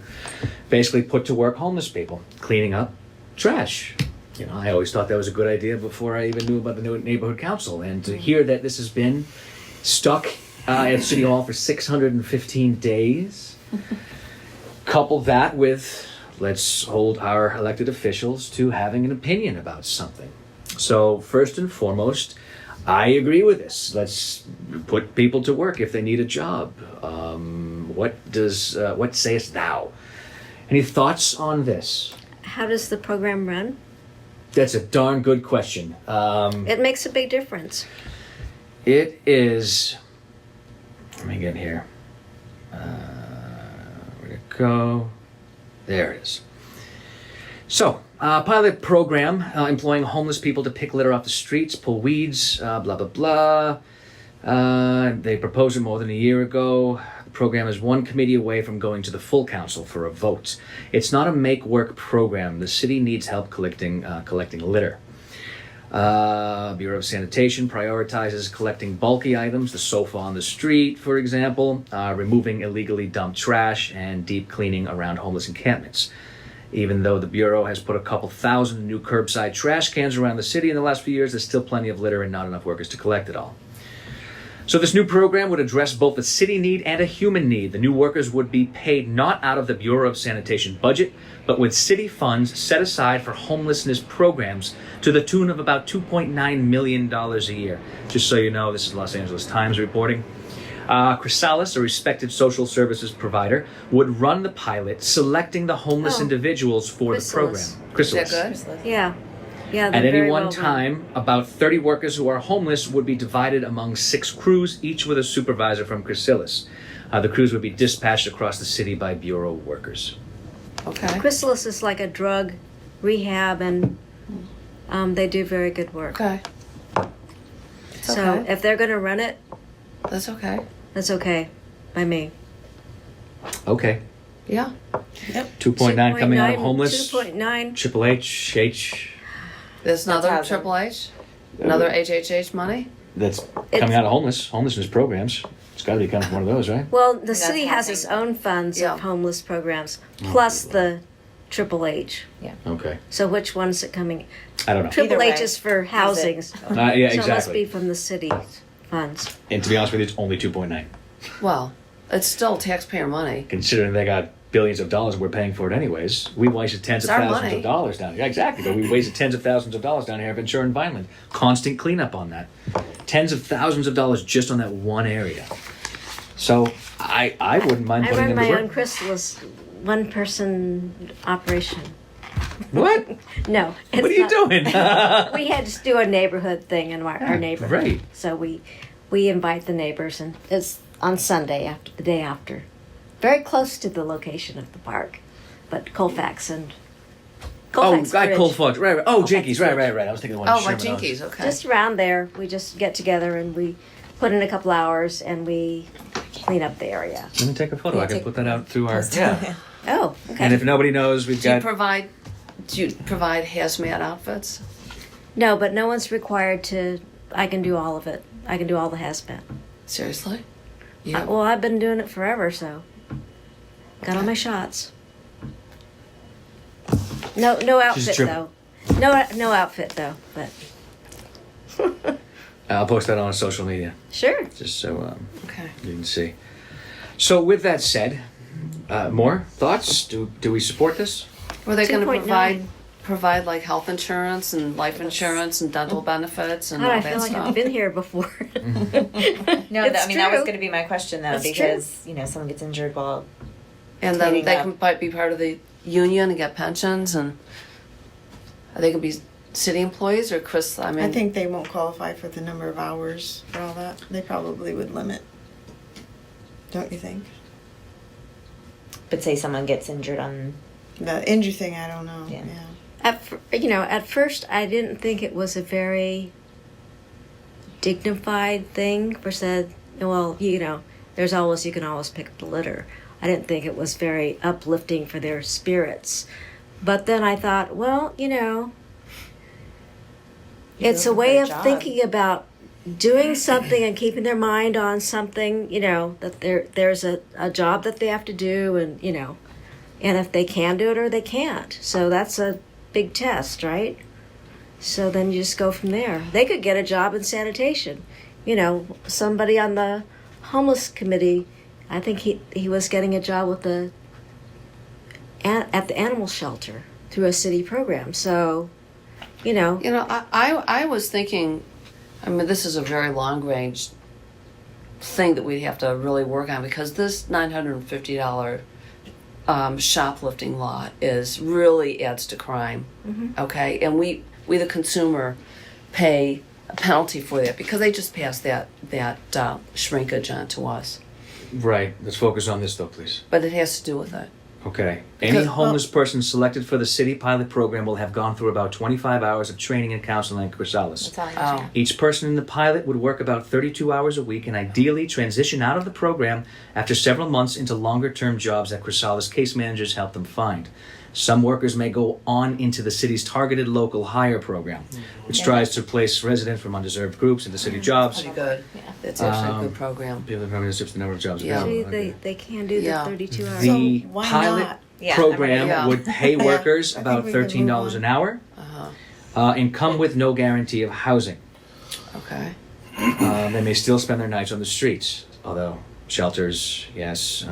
basically put to work homeless people, cleaning up trash. You know, I always thought that was a good idea before I even knew about the neighborhood council. And to hear that this has been stuck at City Hall for 615 days, couple that with let's hold our elected officials to having an opinion about something. So first and foremost, I agree with this. Let's put people to work if they need a job. What sayest thou? Any thoughts on this? How does the program run? That's a darn good question. It makes a big difference. It is. Let me get here. Where'd it go? There it is. So, pilot program employing homeless people to pick litter off the streets, pull weeds, blah, blah, blah. They proposed it more than a year ago. The program is one committee away from going to the full council for a vote. It's not a make-work program. The city needs help collecting litter. Bureau of Sanitation prioritizes collecting bulky items, the sofa on the street, for example, removing illegally dumped trash, and deep cleaning around homeless encampments. Even though the Bureau has put a couple thousand new curbside trash cans around the city in the last few years, there's still plenty of litter and not enough workers to collect it all. So this new program would address both a city need and a human need. The new workers would be paid not out of the Bureau of Sanitation budget, but with city funds set aside for homelessness programs to the tune of about $2.9 million a year. Just so you know, this is Los Angeles Times reporting. Chrysalis, a respected social services provider, would run the pilot, selecting the homeless individuals for the program. Chrysalis. Is that good? Yeah. Yeah, At they're any very one well time, about 30 workers who are homeless would be divided among 6 crews, each with a supervisor from Chrysalis. The crews would be dispatched across the city by Bureau workers. Okay. Chrysalis is like a drug rehab, and they do very good work. Okay. So okay. if they're going to run it, That's okay. that's okay by me. Okay. Yeah. 2.9 coming out of homeless. 2.9. Triple H. There's another housing. Triple H? Another HHH money? That's coming out of homelessness programs. It's got to be coming from one of those, right? Well, the city has its own funds Yeah. of homeless programs, plus the Triple H. Okay. So which one's it coming? I don't know. Triple Either H way. is for housing. So Yeah, it must exactly. be from the city funds. And to be honest with you, it's only 2.9. Well, it's still taxpayer money. Considering they got billions of dollars and we're paying for it anyways. We wasted tens It's of our thousands money. of dollars down here. Yeah, exactly. But we wasted tens of thousands of dollars down here at Ventura and Vineland. Constant cleanup on that. Tens of thousands of dollars just on that one area. So I wouldn't mind I putting run them to my work. own Chrysalis one-person operation. What? No. What are you doing? We had to do a neighborhood thing in our neighborhood. Right. So we invite the neighbors, and it's on Sunday after the day after. Very close to the location of the park, but Colfax and Colfax Bridge. Colfax. Right. Oh, Colfax Jinkies. Right. Bridge. I was thinking the one. Oh, in like Sherman Oaks. Jinkies, okay. Just around there, we just get together and we put in a couple hours and we clean up the area. Let me take a photo. I can put that out through our. Yeah. Oh, okay. And if nobody knows, we've Do you got. provide hazmat outfits? No, but no one's required to. I can do all of it. I can do all the hazmat. Seriously? Yeah. Well, I've been doing it forever, so got all my shots. No outfit tripping. though. No outfit though. But I'll post that on social media sure. just so Okay. you can see. So with that said, more thoughts? Do we support this? Were they going to 2.9. provide like health insurance and life insurance and dental benefits and God, all I that feel like stuff? I've been here before. No, It's I mean that was true. going to be my question though, It's because someone gets injured while And then cleaning they up. can might be part of the union and get pensions, and are they going to be city employees or Chris? I mean, I think they won't qualify for the number of hours for all that. They probably would limit. Don't you think? but say someone gets injured on. The injury thing, I don't know. Yeah. Yeah. At first, I didn't think it was a very dignified thing. For said, well, you can always pick up the litter. I didn't think it was very uplifting for their spirits. But then I thought, well, it's a way of thinking about doing something and keeping their mind on something, that there's a job that they have to do, and if they can do it or they can't. So that's a big test, right? So then you just go from there. They could get a job in sanitation. Somebody on the homeless committee, I think he was getting a job with at the animal shelter through a city program. So, I was thinking, this is a very long range thing that we'd have to really work on, because this $950 shoplifting law really adds to crime. Okay, and we the consumer pay a penalty for that because they just passed that shrinkage on to us. Right. Let's focus on this though, please. But it has to do with it. Okay. Any homeless person selected for the city pilot program will have gone through about 25 hours of training and counseling at Chrysalis. That's all I understand. Each person in the pilot would work about 32 hours a week and ideally transition out of the program after several months into longer-term jobs that Chrysalis case managers help them find. Some workers may go on into the city's targeted local hire program, which tries to place residents from undeserved groups into city jobs. Pretty good. It's actually a good program. People program restricts the number of jobs Yeah. available. See, Okay. they can do the 32 hours. The So why pilot not? Yeah, program Yeah. would pay workers I think about we can move $13 an hour and come with no guarantee of housing. Okay. They may still spend their nights on the streets, although shelters, yes.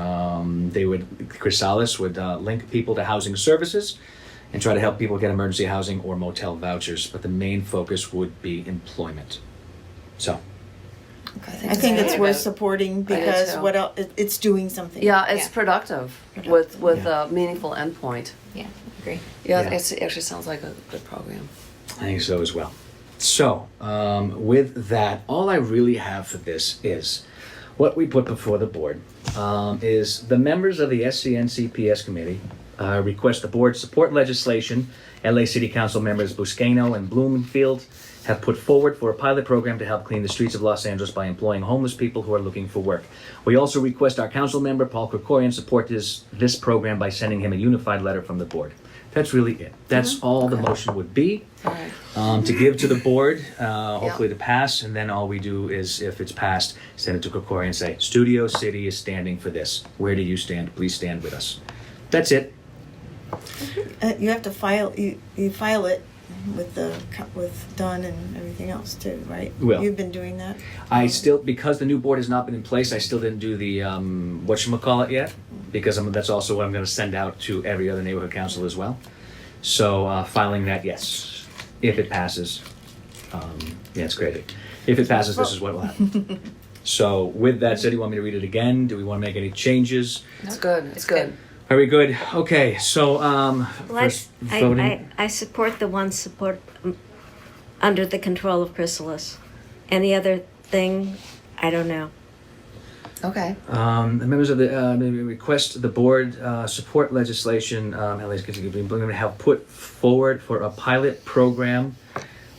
Chrysalis would link people to housing services and try to help people get emergency housing or motel vouchers, but the main focus would be employment. So, I think it's worth supporting because too. what else? It's doing something. Yeah, it's Yeah. productive with a meaningful endpoint. Yeah, agree. Yeah, Yeah. it actually sounds like a good program. I think so as well. So, with that, all I really have for this is what we put before the board is the members of the SCNC PS committee request the board support legislation LA City Council members Buscaino and Blumenfield have put forward for a pilot program to help clean the streets of Los Angeles by employing homeless people who are looking for work. We also request our council member, Paul Krekorian, support this program by sending him a unified letter from the board. That's really it. That's all the motion would be. All right. To give to the board, hopefully to pass, and then all we do is, if it's passed, send it to Krekorian and say, Studio City is standing for this. Where do you stand? Please stand with us. That's it. You have to file. You file it with Dunn and everything else too, right? Will. You've been doing that. I still, because the new board has not been in place, I still didn't do the whatchamacallit yet, because that's also what I'm going to send out to every other neighborhood council as well. So filing that, yes, if it passes. Yeah, it's crazy. If it passes, this is what will happen. So with that said, do you want me to read it again? Do we want to make any changes? It's good. It's good. Very good. Okay, so first voting. I support the one under the control of Chrysalis. Any other thing, I don't know. Okay. The members of the request the board support legislation LA's have put forward for a pilot program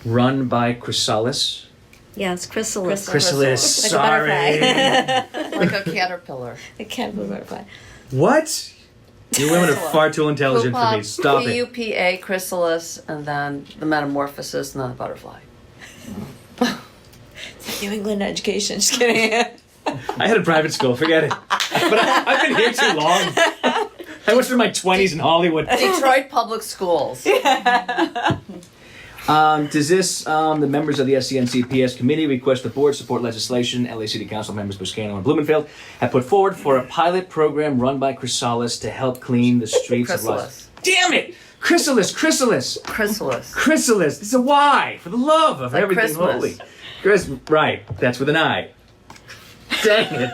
run by Chrysalis. Yeah, it's Chrysalis. Chrysalis, Like a sorry. butterfly. Like a caterpillar. I can't believe butterfly. What? You women are far too intelligent for me. Stop it. Pupa, chrysalis, and then the metamorphosis, and then the butterfly. It's New England education. Just kidding. I had a private school, forget it. But I've been here too long. I was in my 20s in Hollywood. Detroit Public Schools. Does this, the members of the SCNC PS committee request the board support legislation LA City Council members Buscaino and Blumenfield have put forward for a pilot program run by Chrysalis to help clean the streets of Los... Damn it! Chrysalis! Chrysalis. Chrysalis! It's a Y! For the love of Like everything Christmas. holy. Right, that's with an I. Dang it.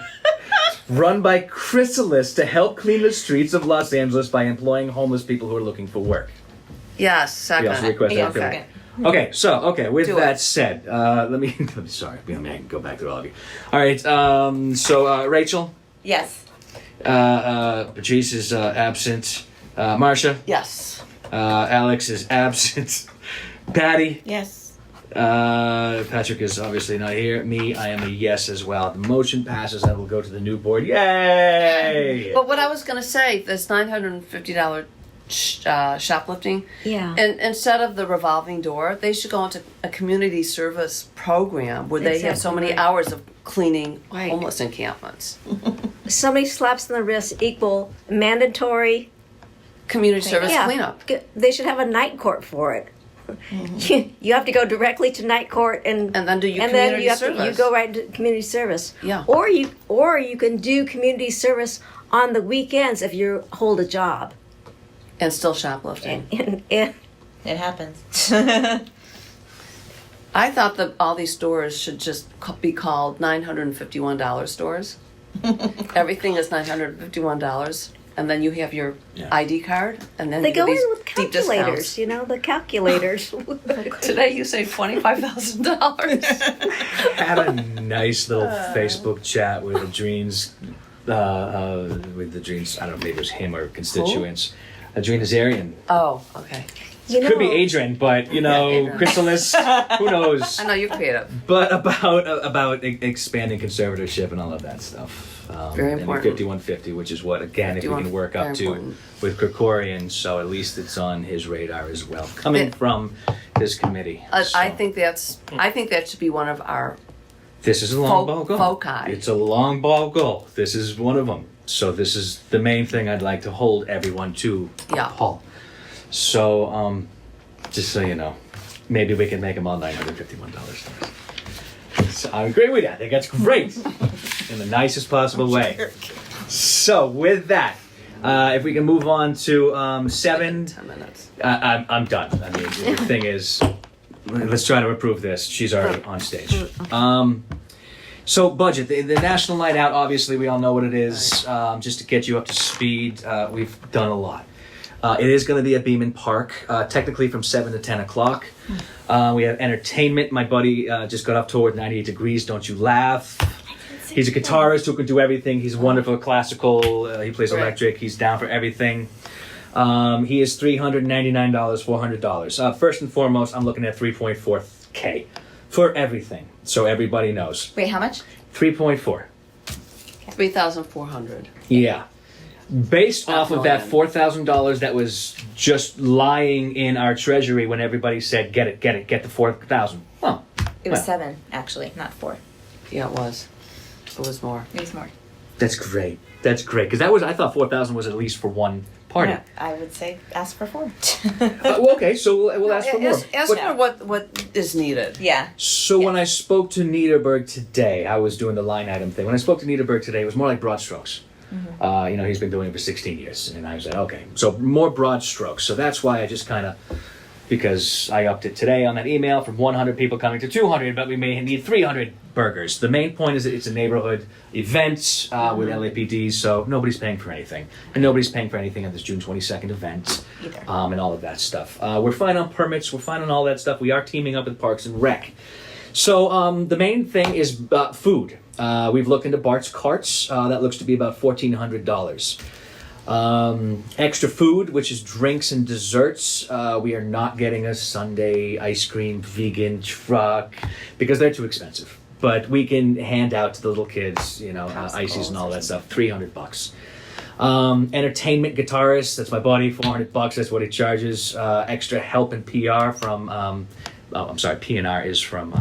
Run by Chrysalis to help clean the streets of Los Angeles by employing homeless people who are looking for work. Yes, second. We also request that. Okay. Okay, with Do that it. said, let me, sorry, I can go back to all of you. All right, so Rachel, Yes. Patrice is absent. Marcia? Yes. Alex is absent. Patty? Yes. Patrick is obviously not here. Me, I am a yes as well. The motion passes and we'll go to the new board. Yay! But what I was going to say, this $950 shoplifting, Yeah. and instead of the revolving door, they should go into a community service program where they have so Exactly many right. hours of cleaning Right. homeless encampments. Somebody slaps on the wrist equal mandatory. Community service Yeah. cleanup. They should have a night court for it. You have to go directly to night court and And then do your and then community you have service. to, you go right to community service. Yeah. Or you can do community service on the weekends if you hold a job. And still shoplifting. And It happens. I thought that all these stores should just be called $951 stores. Everything is $951. And then you have your ID card, and then they you get go in these with deep calculators, discounts. you know, the calculators. Today you save $25,000. Had a nice little Facebook chat with Adrine's, I don't know, maybe it was him or constituents. Adrine Azarian. Oh, okay. You know, Could be Adrian, but you know, Adrian. Chrysalis, who knows? I know you're creative. But about expanding conservatorship and all of that stuff. Very and important. 5150, which is what, again, if we 51, can work up very to important. with Krekorian, so at least it's on his radar as well, coming It- from his committee. I So, think that should be one of our this is a long ball goal. foci. It's a long ball goal. This is one of them. So this is the main thing I'd like to hold everyone to, Yeah. Paul. So, just so you know, maybe we can make them all $951. So I agree with that. I think that's great in the nicest possible way. So with that, if we can move on to 7. 10 minutes. I'm done. I mean, the thing is, let's try to approve this. She's already on stage. So budget, the National Night Out, obviously we all know what it is. Just to get you up to speed, we've done a lot. It is going to be at Beeman Park, technically from 7 to 10 o'clock. We have entertainment. My buddy just got off tour with 98 Degrees, Don't You Laugh. He's a guitarist who can do everything. He's wonderful classical. He plays electric. He's down for everything. He is $399, $400. First and foremost, I'm looking at 3.4K for everything, so everybody knows. Wait, how much? 3.4. 3,400. Yeah. Based off of that million. $4,000 that was just lying in our treasury when everybody said, get the 4,000. Well, It was well, 7, actually, not 4. Yeah, it was. It was more. It was more. that's great. That's great. Because I thought 4,000 was at least for one party. No, I would say ask for 4. Well, okay, so we'll ask for more. Ask But- for what is needed. Yeah. So when I spoke to Niederberg today, I was doing the line item thing. When I spoke to Niederberg today, it was more like broad strokes. He's been doing it for 16 years. And I said, okay, so more broad strokes. So that's why I just kind of, because I upped it today on that email from 100 people coming to 200, but we may need 300 burgers. The main point is that it's a neighborhood event with LAPD, so nobody's paying for anything. And nobody's paying for anything at this June 22nd event. Either. And all of that stuff. We're fine on permits. We're fine on all that stuff. We are teaming up with Parks and Rec. So the main thing is food. We've looked into Bart's Carts. That looks to be about $1,400. Extra food, which is drinks and desserts. We are not getting a Sunday ice cream vegan truck because they're too expensive. But we can hand out to the little kids, ices and all that stuff, $300. Entertainment guitarist, that's my buddy, $400. That's what he charges. Extra help and PR from, PNR is from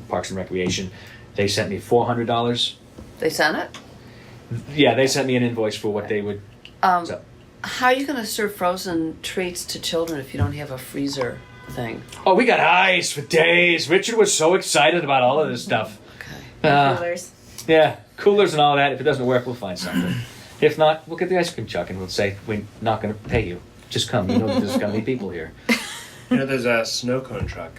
Parks and Recreation. They sent me $400. They sent it? Yeah, they sent me an invoice for what they would. So. How are you going to serve frozen treats to children if you don't have a freezer thing? Oh, we got ice for days. Richard was so excited about all of this stuff. Okay. Coolers. Yeah, coolers and all that. If it doesn't work, we'll find something. If not, we'll get the ice cream truck and we'll say, we're not going to pay you. Just come. You know that there's going to be people here. There's a snow cone truck.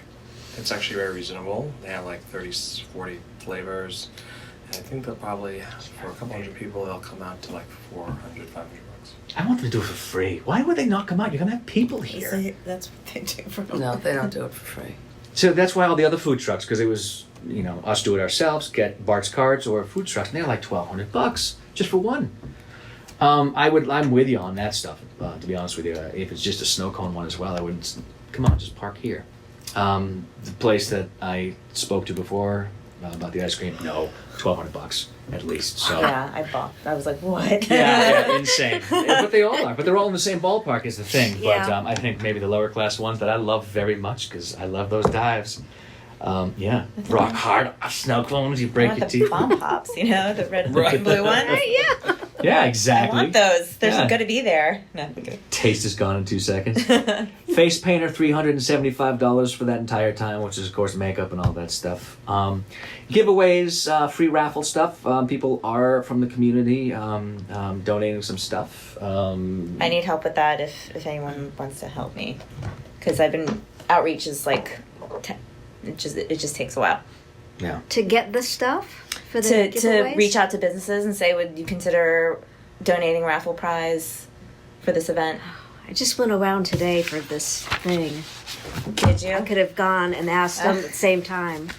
It's actually very reasonable. They have like 30, 40 flavors. And I think they'll probably, for a couple hundred people, they'll come out to like $400, $500. I want them to do it for free. Why would they not come out? You're going to have people here. That's what they do for No, they don't do it for free. So that's why all the other food trucks, because it was, us do it ourselves, get Bart's Cards or food trucks, and they're like $1,200 just for one. I'm with you on that stuff. To be honest with you, if it's just a snow cone one as well, I wouldn't. Come on, just park here. The place that I spoke to before about the ice cream, no, $1,200 at least. So Yeah, I balked. I was like, what? yeah, insane. Yeah, but they all are. But they're all in the same ballpark is the thing. But Yeah. I think maybe the lower class ones that I love very much because I love those dives. Rock hard snow cones, you I break want your the teeth. bomb pops, you know, the red Right. and blue ones. Yeah. Yeah, I exactly. want those. They're Yeah. going to be there. No, I'm kidding. Taste is gone in 2 seconds. Face painter, $375 for that entire time, which is of course makeup and all that stuff. Giveaways, free raffle stuff. People are from the community donating some stuff. I need help with that if anyone wants to help me, because I've been outreach is like it just takes a while To get the stuff for the to giveaways? reach out to businesses and say, would you consider donating raffle prize for this event? I just went around today for this thing. Did you? I could have gone and asked them at the same time.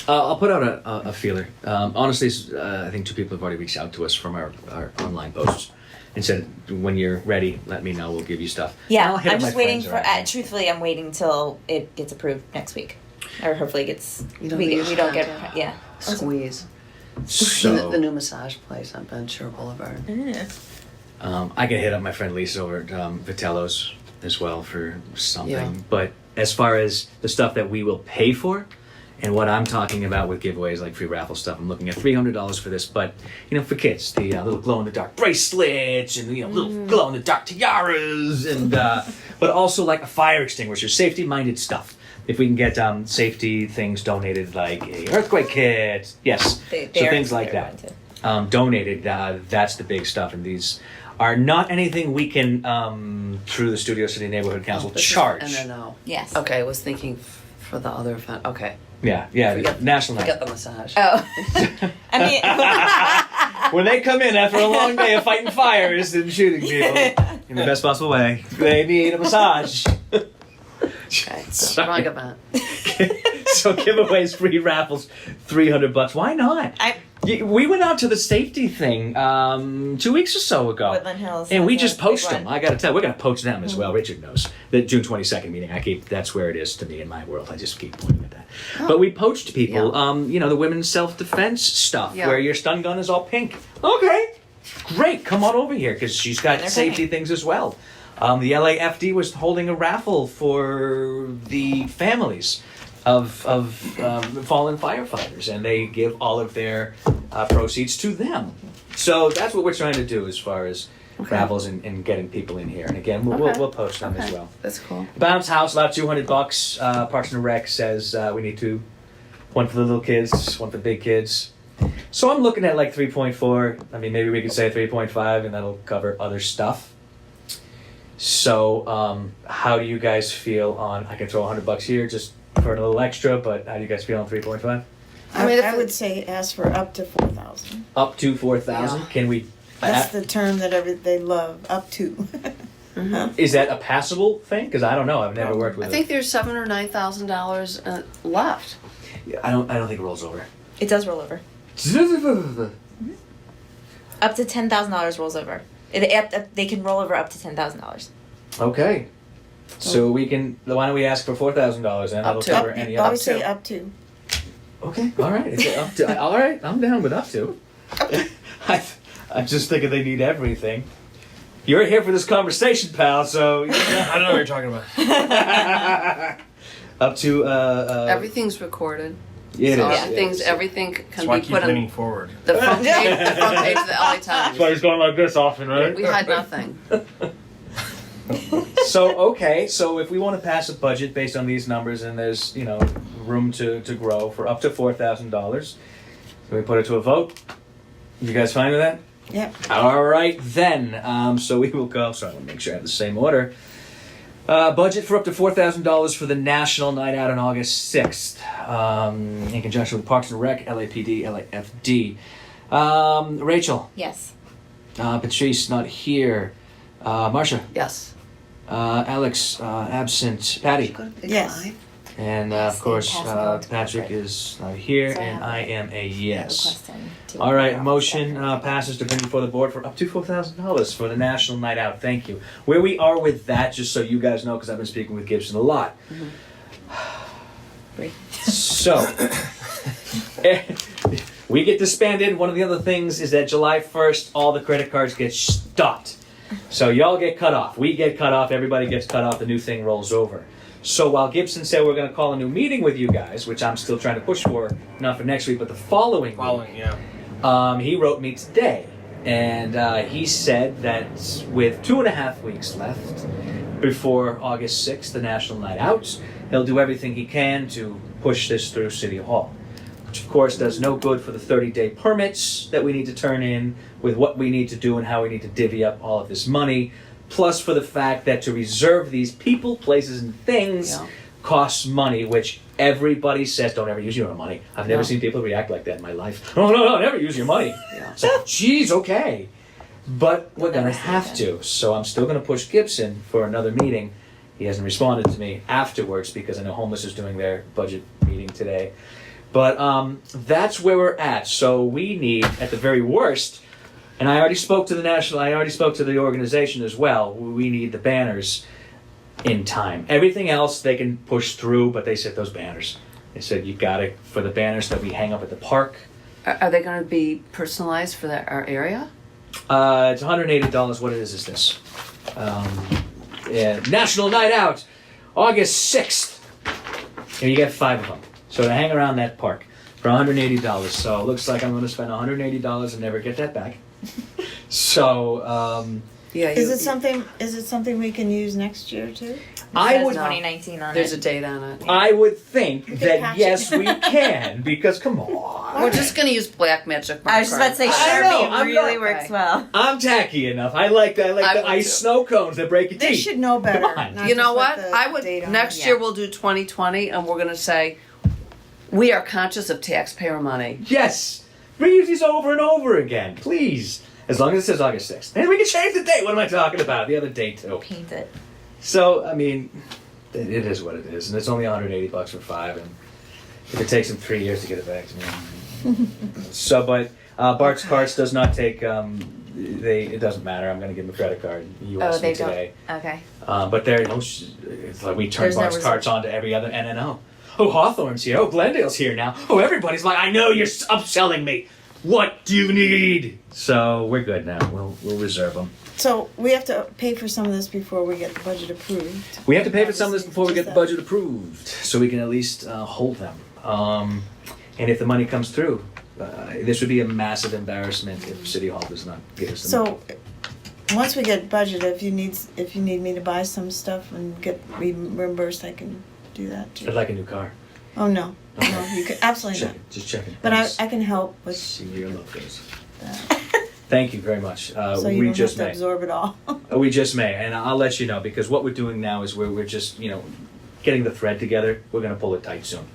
I'll put out a feeler. Honestly, I think 2 people have already reached out to us from our online posts and said, when you're ready, let me know. We'll give you stuff. Yeah, I'll hit I'm up just my waiting friends for. around. Truthfully, I'm waiting till it gets approved next week, or hopefully it gets. You don't we think we you don't should get. Yeah. Squeeze. So The new massage place on Ben Shore Boulevard. I can hit up my friend Lisa over at Vitello's as well for something. Yeah. But as far as the stuff that we will pay for, and what I'm talking about with giveaways like free raffle stuff, I'm looking at $300 for this. But for kids, the little glow in the dark bracelets and little glow in the dark tiaras, and but also like a fire extinguisher, safety minded stuff. If we can get safety things donated, like a earthquake kit, yes, so things like that. Donated, that's the big stuff, and these are not anything we can through the Studio City Neighborhood Council charge. No. Yes. Okay, I was thinking for the other event. Okay. Yeah, Forget- national night. Forget the massage. Oh. I mean. When they come in after a long day of fighting fires and shooting people in the best possible way, they need a massage. Okay. Wrong event. So giveaways, free raffles, $300. Why not? We went out to the safety thing 2 weeks or so ago. Woodland Hills And we has just a big post one. them. I got to tell you, we're going to poach them as well. Richard knows. The June 22nd meeting, that's where it is to me in my world. I just keep pointing at that. But we poached people, the women's self-defense stuff, Yeah. where your stun gun is all pink. Okay, great. Come on over here, because she's got they're safety things as well. The LAFD was holding a raffle for the families of fallen firefighters, and they give all of their proceeds to them. So that's what we're trying to do as far as raffles and getting people in here. And again, we'll post them as well. That's cool. Bounce House, about $200. Parks and Rec says we need 2. One for the little kids, one for the big kids. So I'm looking at like 3.4. I mean, maybe we could say 3.5, and that'll cover other stuff. So, how do you guys feel on? I can throw $100 here just for a little extra, but how do you guys feel on 3.5? I mean, if I it- would say ask for up to 4,000. Up to 4,000. Yeah. Can we? That's the term that they love. Up to. Is that a passable thing? Because I don't know. I've never worked with I think there's $7,000 or $9,000 left. it. I don't think it rolls over. It does roll over. Up to $10,000 rolls over. They can roll over up to $10,000. Okay. So we can. Why don't we ask for $4,000 and that'll to. cover Up, any always other. say up to. Okay. All right. It's up to. All right. I'm down with up to. I'm just thinking they need everything. You're here for this conversation, pal. So I don't know what you're talking about. up to. Everything's recorded. It So is. everything That's can why I be keep put leaning on forward. the front page of the LA Times. he's going like this often, right? We had nothing. So if we want to pass a budget based on these numbers, and there's room to grow for up to $4,000, so we put it to a vote. You guys fine with that? Yep. All right then. So we will go. So I want to make sure I have the same order. Budget for up to $4,000 for the National Night Out on August 6th, in conjunction with Parks and Rec, LAPD, LAFD. Rachel, Yes. Patrice not here. Marcia, Yes. Alex absent. Patty, Yes. And Yes, of course, pass it on to Patrick corporate. is here, So I and have I am a yes. Requesting to All right, put off motion second. passes to bring before the board for up to $4,000 for the National Night Out. Thank you. Where we are with that, just so you guys know, because I've been speaking with Gibson a lot. So, we get disbanded. One of the other things is that July 1st, all the credit cards get stopped. So y'all get cut off. We get cut off. Everybody gets cut off. The new thing rolls over. So while Gibson said we're going to call a new meeting with you guys, which I'm still trying to push for, not for next week, but the following week, yeah. he wrote me today. And he said that with 2.5 weeks left before August 6th, the National Night Out, he'll do everything he can to push this through City Hall. Which of course does no good for the 30-day permits that we need to turn in with what we need to do and how we need to divvy up all of this money. Plus for the fact that to reserve these people, places, and things costs money, which everybody says, don't ever use your own money. I've never seen people react like that in my life. Oh, no, never use your money. It's like, geez, okay. But we're going to have to. So I'm still going to push Gibson for another meeting. He hasn't responded to me afterwards because I know Homeless is doing their budget meeting today. But that's where we're at. So we need, at the very worst, and I already spoke to the organization as well. We need the banners in time. Everything else they can push through, but they said those banners. They said you got it for the banners that we hang up at the park. Are they going to be personalized for our area? It's $180. What is this? National Night Out, August 6th. And you get 5 of them. So to hang around that park for $180. So it looks like I'm going to spend $180 and never get that back. So Is it something we can use next year too? I would 2019 on There's it. a date on it. I would think that patch yes it. we can because come on. We're just going to use black magic marker. I was just about to say I know, Sharpie I'm really not- works well. I'm tacky enough. I like the I would ice too. sknow cones that break your They teeth. should know better. Come on. not You to know put what? the I would date on next it. year we'll do 2020 and we're going to say we are conscious of taxpayer money. Yes. Reuse these over and over again, please. As long as it says August 6th. And we can change the date. What am I talking about? The other date too. Paint it. So, I mean, it is what it is. And it's only $180 for 5. And if it takes them 3 years to get it back to me. So, but Bart's Carts does not take, it doesn't matter. I'm going to give him a credit card. You Oh, asked me they don't. today. Okay. But there, it's like we turn There's no Bart's Carts reserve. on to every other NNO. Oh, Hawthorne's here. Oh, Glendale's here now. Oh, everybody's like, I know you're upselling me. What do you need? So we're good now. We'll reserve them. So we have to pay for some of this before we get the budget approved. We have to pay for some of this Obviously, before we get the just budget approved, so we can at least hold them. And if the money comes through, this would be a massive embarrassment if City Hall does not give us the money. So, once we get budget, if you need me to buy some stuff and get reimbursed, I can do that too. I'd like a new car. Oh no, you can absolutely not. Just checking. But I can help with See where your love goes. that, Thank you very much. so you We don't just have to may. absorb it all. We just may, and I'll let you know because what we're doing now is we're just getting the thread together. We're going to pull it tight soon.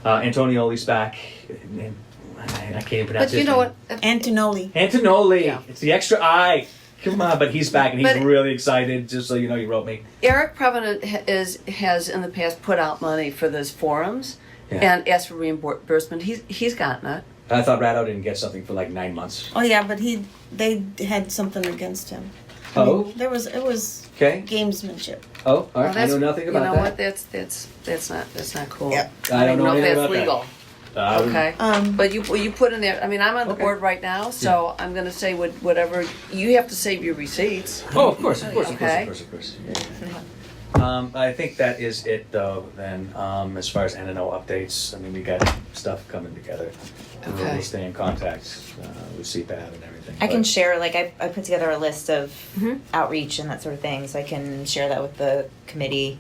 Antonioli's back. And I can't even pronounce But his you know name. what? Antonoli. Antonoli. Yeah. It's the extra I. Come on, but he's back and he's But- really excited. Just so you know, he wrote me. Eric Provenant has in the past put out money for those forums Yeah. and asked for reimbursement. He's gotten it. I thought Ratto didn't get something for like 9 months. Oh yeah, but they had something against him. Oh, It was okay. gamesmanship. Oh, all Well, right. I know nothing about you know that. what? That's not cool. Yep. I don't know if anything that's about that. legal. Okay. Okay. But you put in there. I mean, I'm on the Okay. board right now, so I'm going to say whatever you have to save your receipts. Oh, of course. Okay. I think that is it, though. Then, as far as NNO updates, I mean, we got stuff coming together. And Okay. We'll stay in contact with CPAB and everything. I can but- share, like, I put together a list of Mhm. outreach and that sort of thing, so I can share that with the committee.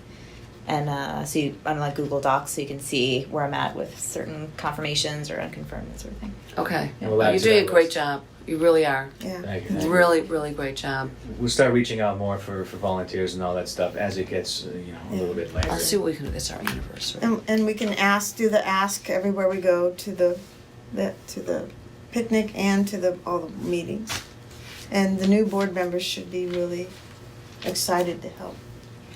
And on like Google Docs, so you can see where I'm at with certain confirmations or unconfirmed, that sort of thing. Okay. And we'll add You're to doing a that great list. job. You really are. Yeah. Thank you. Really, really great job. We'll start reaching out more for volunteers and all that stuff as it gets, a little bit later. I'll see what we can do. It's our anniversary. And we can do the ask everywhere we go to the picnic and to all the meetings. And the new board members should be really excited to help.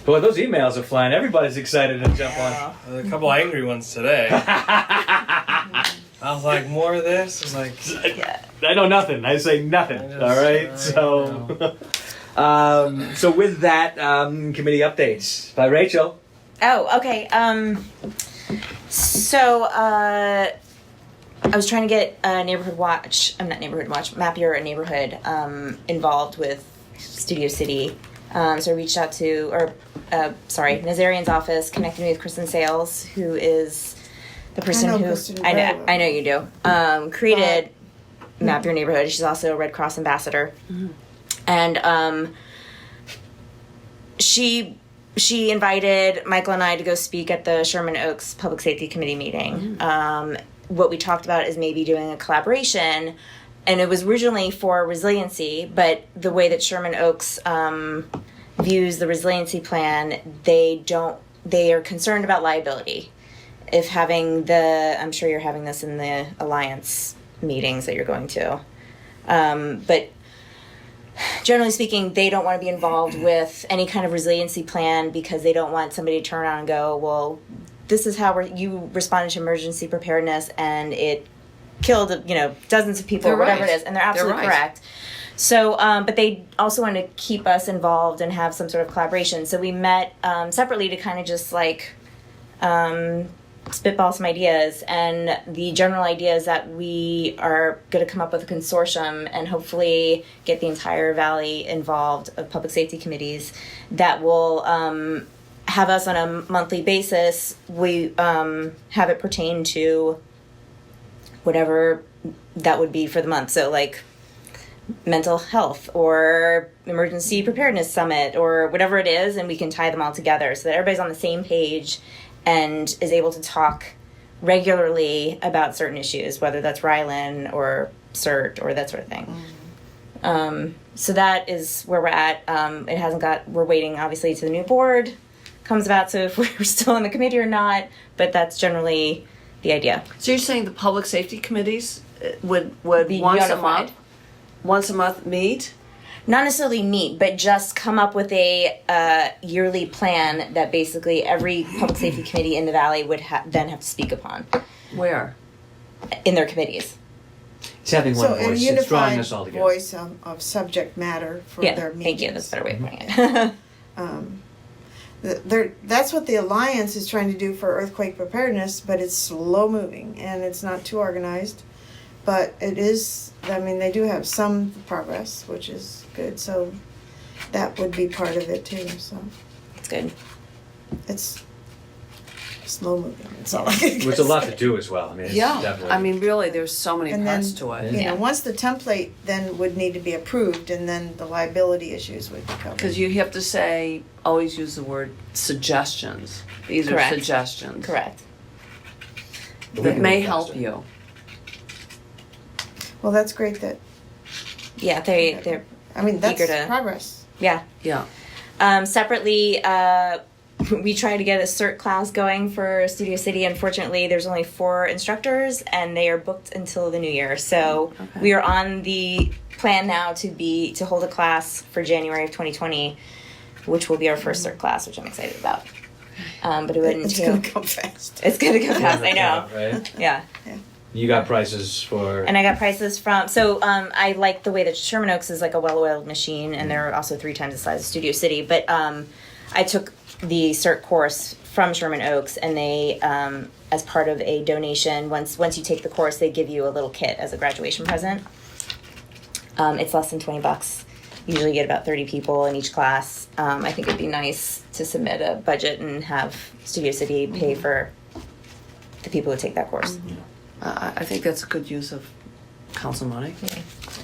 Boy, those emails are flying. Everybody's excited to jump on. There's a couple angry ones today. I was like, more of this? I was like, I know nothing. I say nothing. All right. So, so with that, committee updates by Rachel. Oh, okay. So I was trying to get Neighborhood Watch. I'm not Neighborhood Watch. Map Your Neighborhood involved with Studio City. So I reached out to, Nazarian's office, connected me with Kristen Sales, who is the person I know who Kristen I very know well. I know you do. Created Map Your Neighborhood. She's also a Red Cross ambassador, and she invited Michael and I to go speak at the Sherman Oaks Public Safety Committee meeting. What we talked about is maybe doing a collaboration, and it was originally for resiliency, but the way that Sherman Oaks views the resiliency plan, they are concerned about liability. If having I'm sure you're having this in the Alliance meetings that you're going to, but generally speaking, they don't want to be involved with any kind of resiliency plan because they don't want somebody to turn around and go, well, this is how you responded to emergency preparedness and it killed, dozens of people, They're or whatever right. it is, and they're absolutely They're right. correct. So, but they also want to keep us involved and have some sort of collaboration. So we met separately to kind of just like spitball some ideas, and the general idea is that we are going to come up with a consortium and hopefully get the entire valley involved of public safety committees that will have us on a monthly basis. We have it pertain to whatever that would be for the month. So like mental health or emergency preparedness summit or whatever it is, and we can tie them all together so that everybody's on the same page and is able to talk regularly about certain issues, whether that's Rylan or CERT or that sort of thing. So that is where we're at. We're waiting obviously to the new board comes about, so if we're still in the committee or not, but that's generally the idea. So you're saying the public safety committees would Be once unified. a month meet? Not necessarily meet, but just come up with a yearly plan that basically every public safety committee in the valley would then have to speak upon Where? in their committees. It's having one So a voice. It's drawing unified us all together. voice of subject matter for Yeah, their meetings. thank you. That's a better way of putting it. That's what the Alliance is trying to do for earthquake preparedness, but it's slow moving and it's not too organized. But it is, they do have some progress, which is good. So that would be part of it too. So It's good. it's slow moving. It's all I can There's a lot say. to do as well. It's definitely. Really, there's so many And parts then, to it. You Yeah. know, once the template then would need to be approved, and then the liability issues would be covered. Because you have to say, always use the word suggestions. These Correct. are suggestions. Correct. But we That can may move help faster. you. Well, that's great that, Yeah, they're that's Eager to- progress. yeah. Yeah. Separately, we tried to get a CERT class going for Studio City. Unfortunately, there's only 4 instructors, and they are booked until the new year. So Okay. we are on the plan now to hold a class for January of 2020, which will be our first CERT class, which I'm excited about. But it would It's entail. gonna come fast. It's gonna go fast. I know. Right? Yeah. You got prices for. And I got prices from, I like the way that Sherman Oaks is like a well-oiled machine, and they're also 3 times the size of Studio City. But I took the CERT course from Sherman Oaks, and they, as part of a donation, once you take the course, they give you a little kit as a graduation present. It's less than $20. Usually you get about 30 people in each class. I think it'd be nice to submit a budget and have Studio City pay for the people who take that course. I think that's a good use of council money.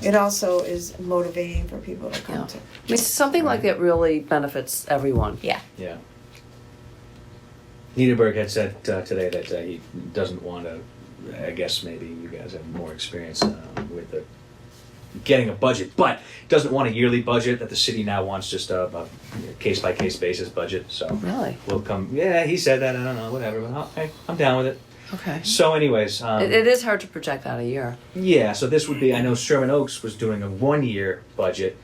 It also is motivating for people to come Yeah. to. Something like that really benefits everyone. Yeah. Yeah. Niederberg had said today that he doesn't want to. I guess maybe you guys have more experience with getting a budget, but doesn't want a yearly budget. That the city now wants just a case by case basis budget. So Really? we'll come. Yeah, he said that. I don't know, whatever. But I'm down with it. Okay. So, anyways, It is hard to project out a year. yeah. So this would be. I know Sherman Oaks was doing a 1-year budget.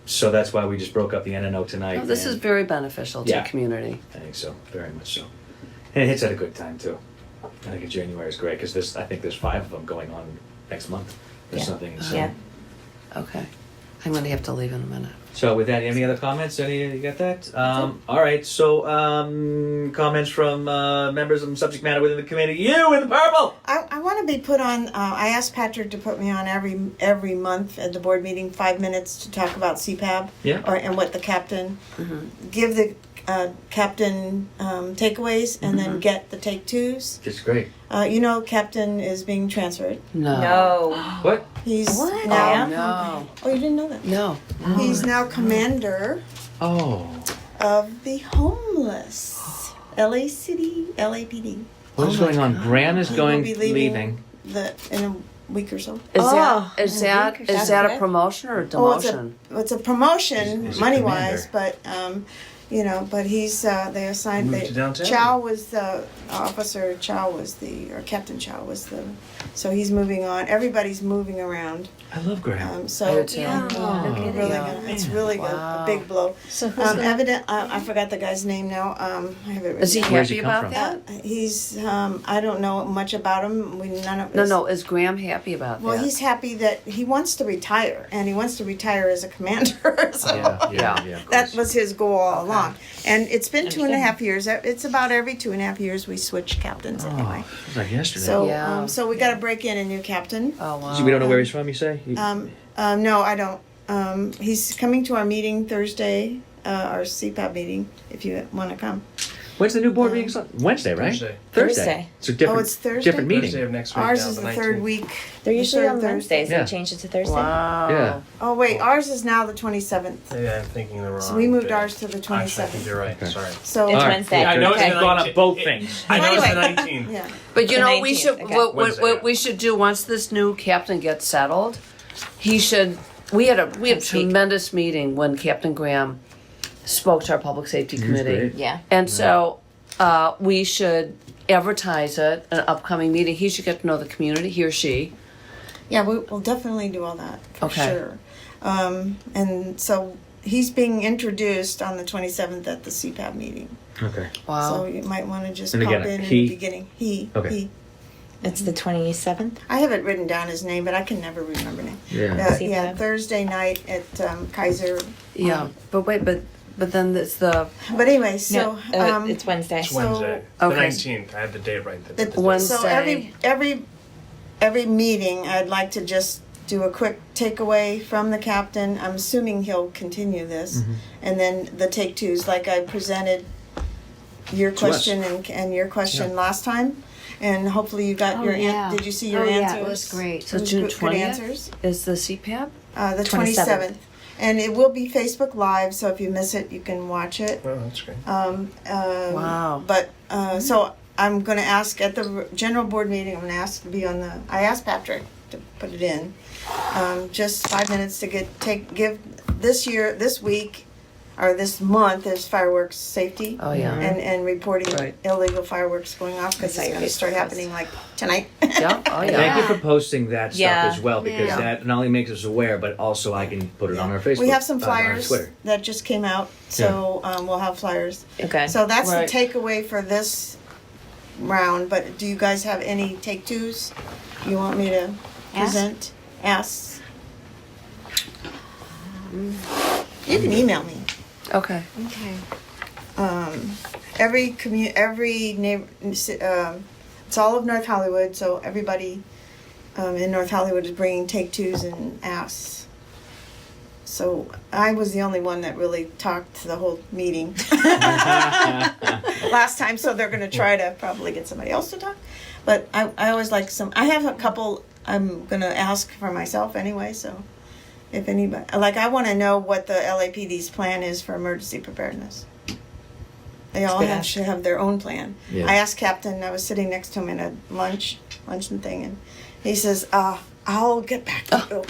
So that's why we just broke up the NNO tonight. No, this is and very beneficial to Yeah. the community. I think so, very much so. And it hits at a good time too. I think in January is great because I think there's 5 of them going on next month or Yeah. something. So. Yeah. Okay. I'm going to have to leave in a minute. So with that, any other comments? You got that? All right. So comments from members of subject matter within the committee. You in the purple. I want to be put on. I asked Patrick to put me on every month at the board meeting, 5 minutes to talk about CPAB. Yeah. And what the captain give the captain takeaways, and then get the take twos. Just great. Captain is being transferred. No. What? He's What? now. No. Oh, you didn't know that? No. He's now commander Oh. of the homeless. LA City, LAPD. What's Oh my going on? God. Graham is He going will be leaving. in a week or so. Is Oh, that is in a that week or is so. that a Good. promotion or a Oh, demotion? it's a promotion, He's a money wise, commander. but but he's they assigned Moved to downtown. Chow was the officer. Captain Chow was so he's moving on. Everybody's moving around. I love Graham. I So do too. Yeah. Oh, No kidding. really Yeah. good. It's really good. Wow. A big blow. So who's gonna- I forgot the guy's name now. I have it written Is he down. Where's he happy come about from? that? He's I don't know much about him. No. Is Graham happy about Well, that? he's happy that he wants to retire, and he wants to retire as a commander. So Yeah. of that course. was his goal all along. And it's been 2.5 years. It's about every 2.5 years we switch captains anyway. Oh, it was like yesterday. So Yeah. so we got to break in a new captain. Oh wow. So we don't know where he's from. You say? No, I don't. He's coming to our meeting Thursday, our CPAP meeting. If you want to come. When's the new board meeting? Wednesday, right? Thursday. Thursday. It's a different. it's Thursday? Different meeting. Thursday of next week. Ours now, is the the third 19th. week. They're the usually third on Thursday. Wednesdays. Yeah. They changed it to Thursday. Wow. Yeah. Oh wait, ours is now the 27th. Maybe I'm thinking the wrong. So we moved day. ours to the Actually, I think 27th. you're right. Okay. Sorry. So It's All right. Wednesday. I know it's I've the gone on 19th. both things. I know it's the Anyway. 19th. yeah. But you The know, we 19th, should okay. Wednesday, what yeah. we should do once this new captain gets settled. He should. We had a Next week. tremendous meeting when Captain Graham spoke to our public safety committee. great. Yeah. And so we should advertise it, an upcoming meeting. He should get to know the community, he or she. Yeah, we'll definitely do all that for Okay. sure. And so he's being introduced on the 27th at the CPAP meeting. Okay. So Wow. you might want to just And pop again, in he- the beginning. He. Okay. It's the 27th. I have it written down his name, but I can never remember name. Yeah. Yeah, CPAP. Thursday night at Kaiser. Yeah. But wait, but then it's the But anyway, so No, it's Wednesday. It's So- Wednesday. The Okay. 19th. I had the date right. the- Wednesday. so every meeting, I'd like to just do a quick takeaway from the captain. I'm assuming he'll continue this, and then the take twos, like I presented your To us. question and your question last time, and hopefully you got Oh, your yeah. did you see your Oh, answers? yeah, it was great. So It was June good 20th answers. is the CPAP. The 27th. 27th. And it will be Facebook Live, so if you miss it, you can watch it. Oh, that's great. Wow. But so I'm going to ask at the general board meeting. I'm going to ask to be on the. I asked Patrick to put it in. Just 5 minutes to give this week, or this month is fireworks safety. Oh yeah. And reporting Right. illegal fireworks going off I because saw it's your going to start Facebook post. happening like tonight. Yeah. Oh yeah. Thank you for posting that stuff Yeah. as well, because Yeah. that not only makes us aware, but also I can put it on our Facebook. We have some on our flyers Twitter. that just came out, so we'll have flyers. Okay. So that's Right. the takeaway for this round, but do you guys have any take twos you want me to present? Ask. You can email me. Okay. Okay. Every neighbor, it's all of North Hollywood, so everybody in North Hollywood is bringing take twos and asks. So I was the only one that really talked the whole meeting last time, so they're going to try to probably get somebody else to talk. But I always like I have a couple I'm going to ask for myself anyway, so if anybody, I want to know what the LAPD's plan is for emergency preparedness. They all should have their own plan. Yeah. I asked Captain, I was sitting next to him in a luncheon thing, and he says, I'll get back to you.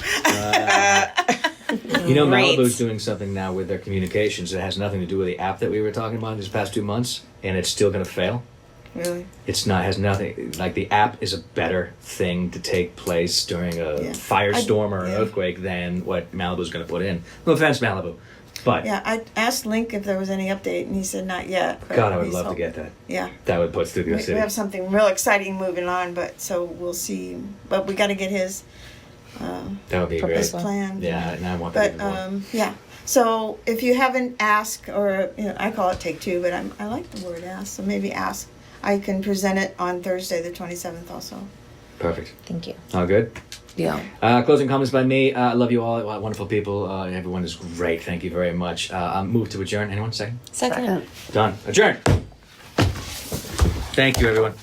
You know, Great. Malibu's doing something now with their communications that has nothing to do with the app that we were talking about these past 2 months, and it's still going to fail. Really? It's not, has nothing, like the app is a better thing to take place during a Yeah. firestorm or an yeah. earthquake than what Malibu's going to put in. No offense, Malibu. But Yeah, I asked Link if there was any update, and he said not yet. but God, I would he's love to hoping- get that. Yeah. That would put Studio We City. have something real exciting moving on, but so we'll see. But we got to get his That would be great. his plan. Yeah, and I want that But even more. yeah. So if you haven't asked, or I call it take two, but I like the word ask. So maybe ask. I can present it on Thursday, the 27th, also. Perfect. Thank you. All good? Yeah. Closing comments by me. I love you all. Wonderful people. Everyone is great. Thank you very much. Move to adjourn. Anyone? Second? Second. Done. Adjourn. Thank you, everyone.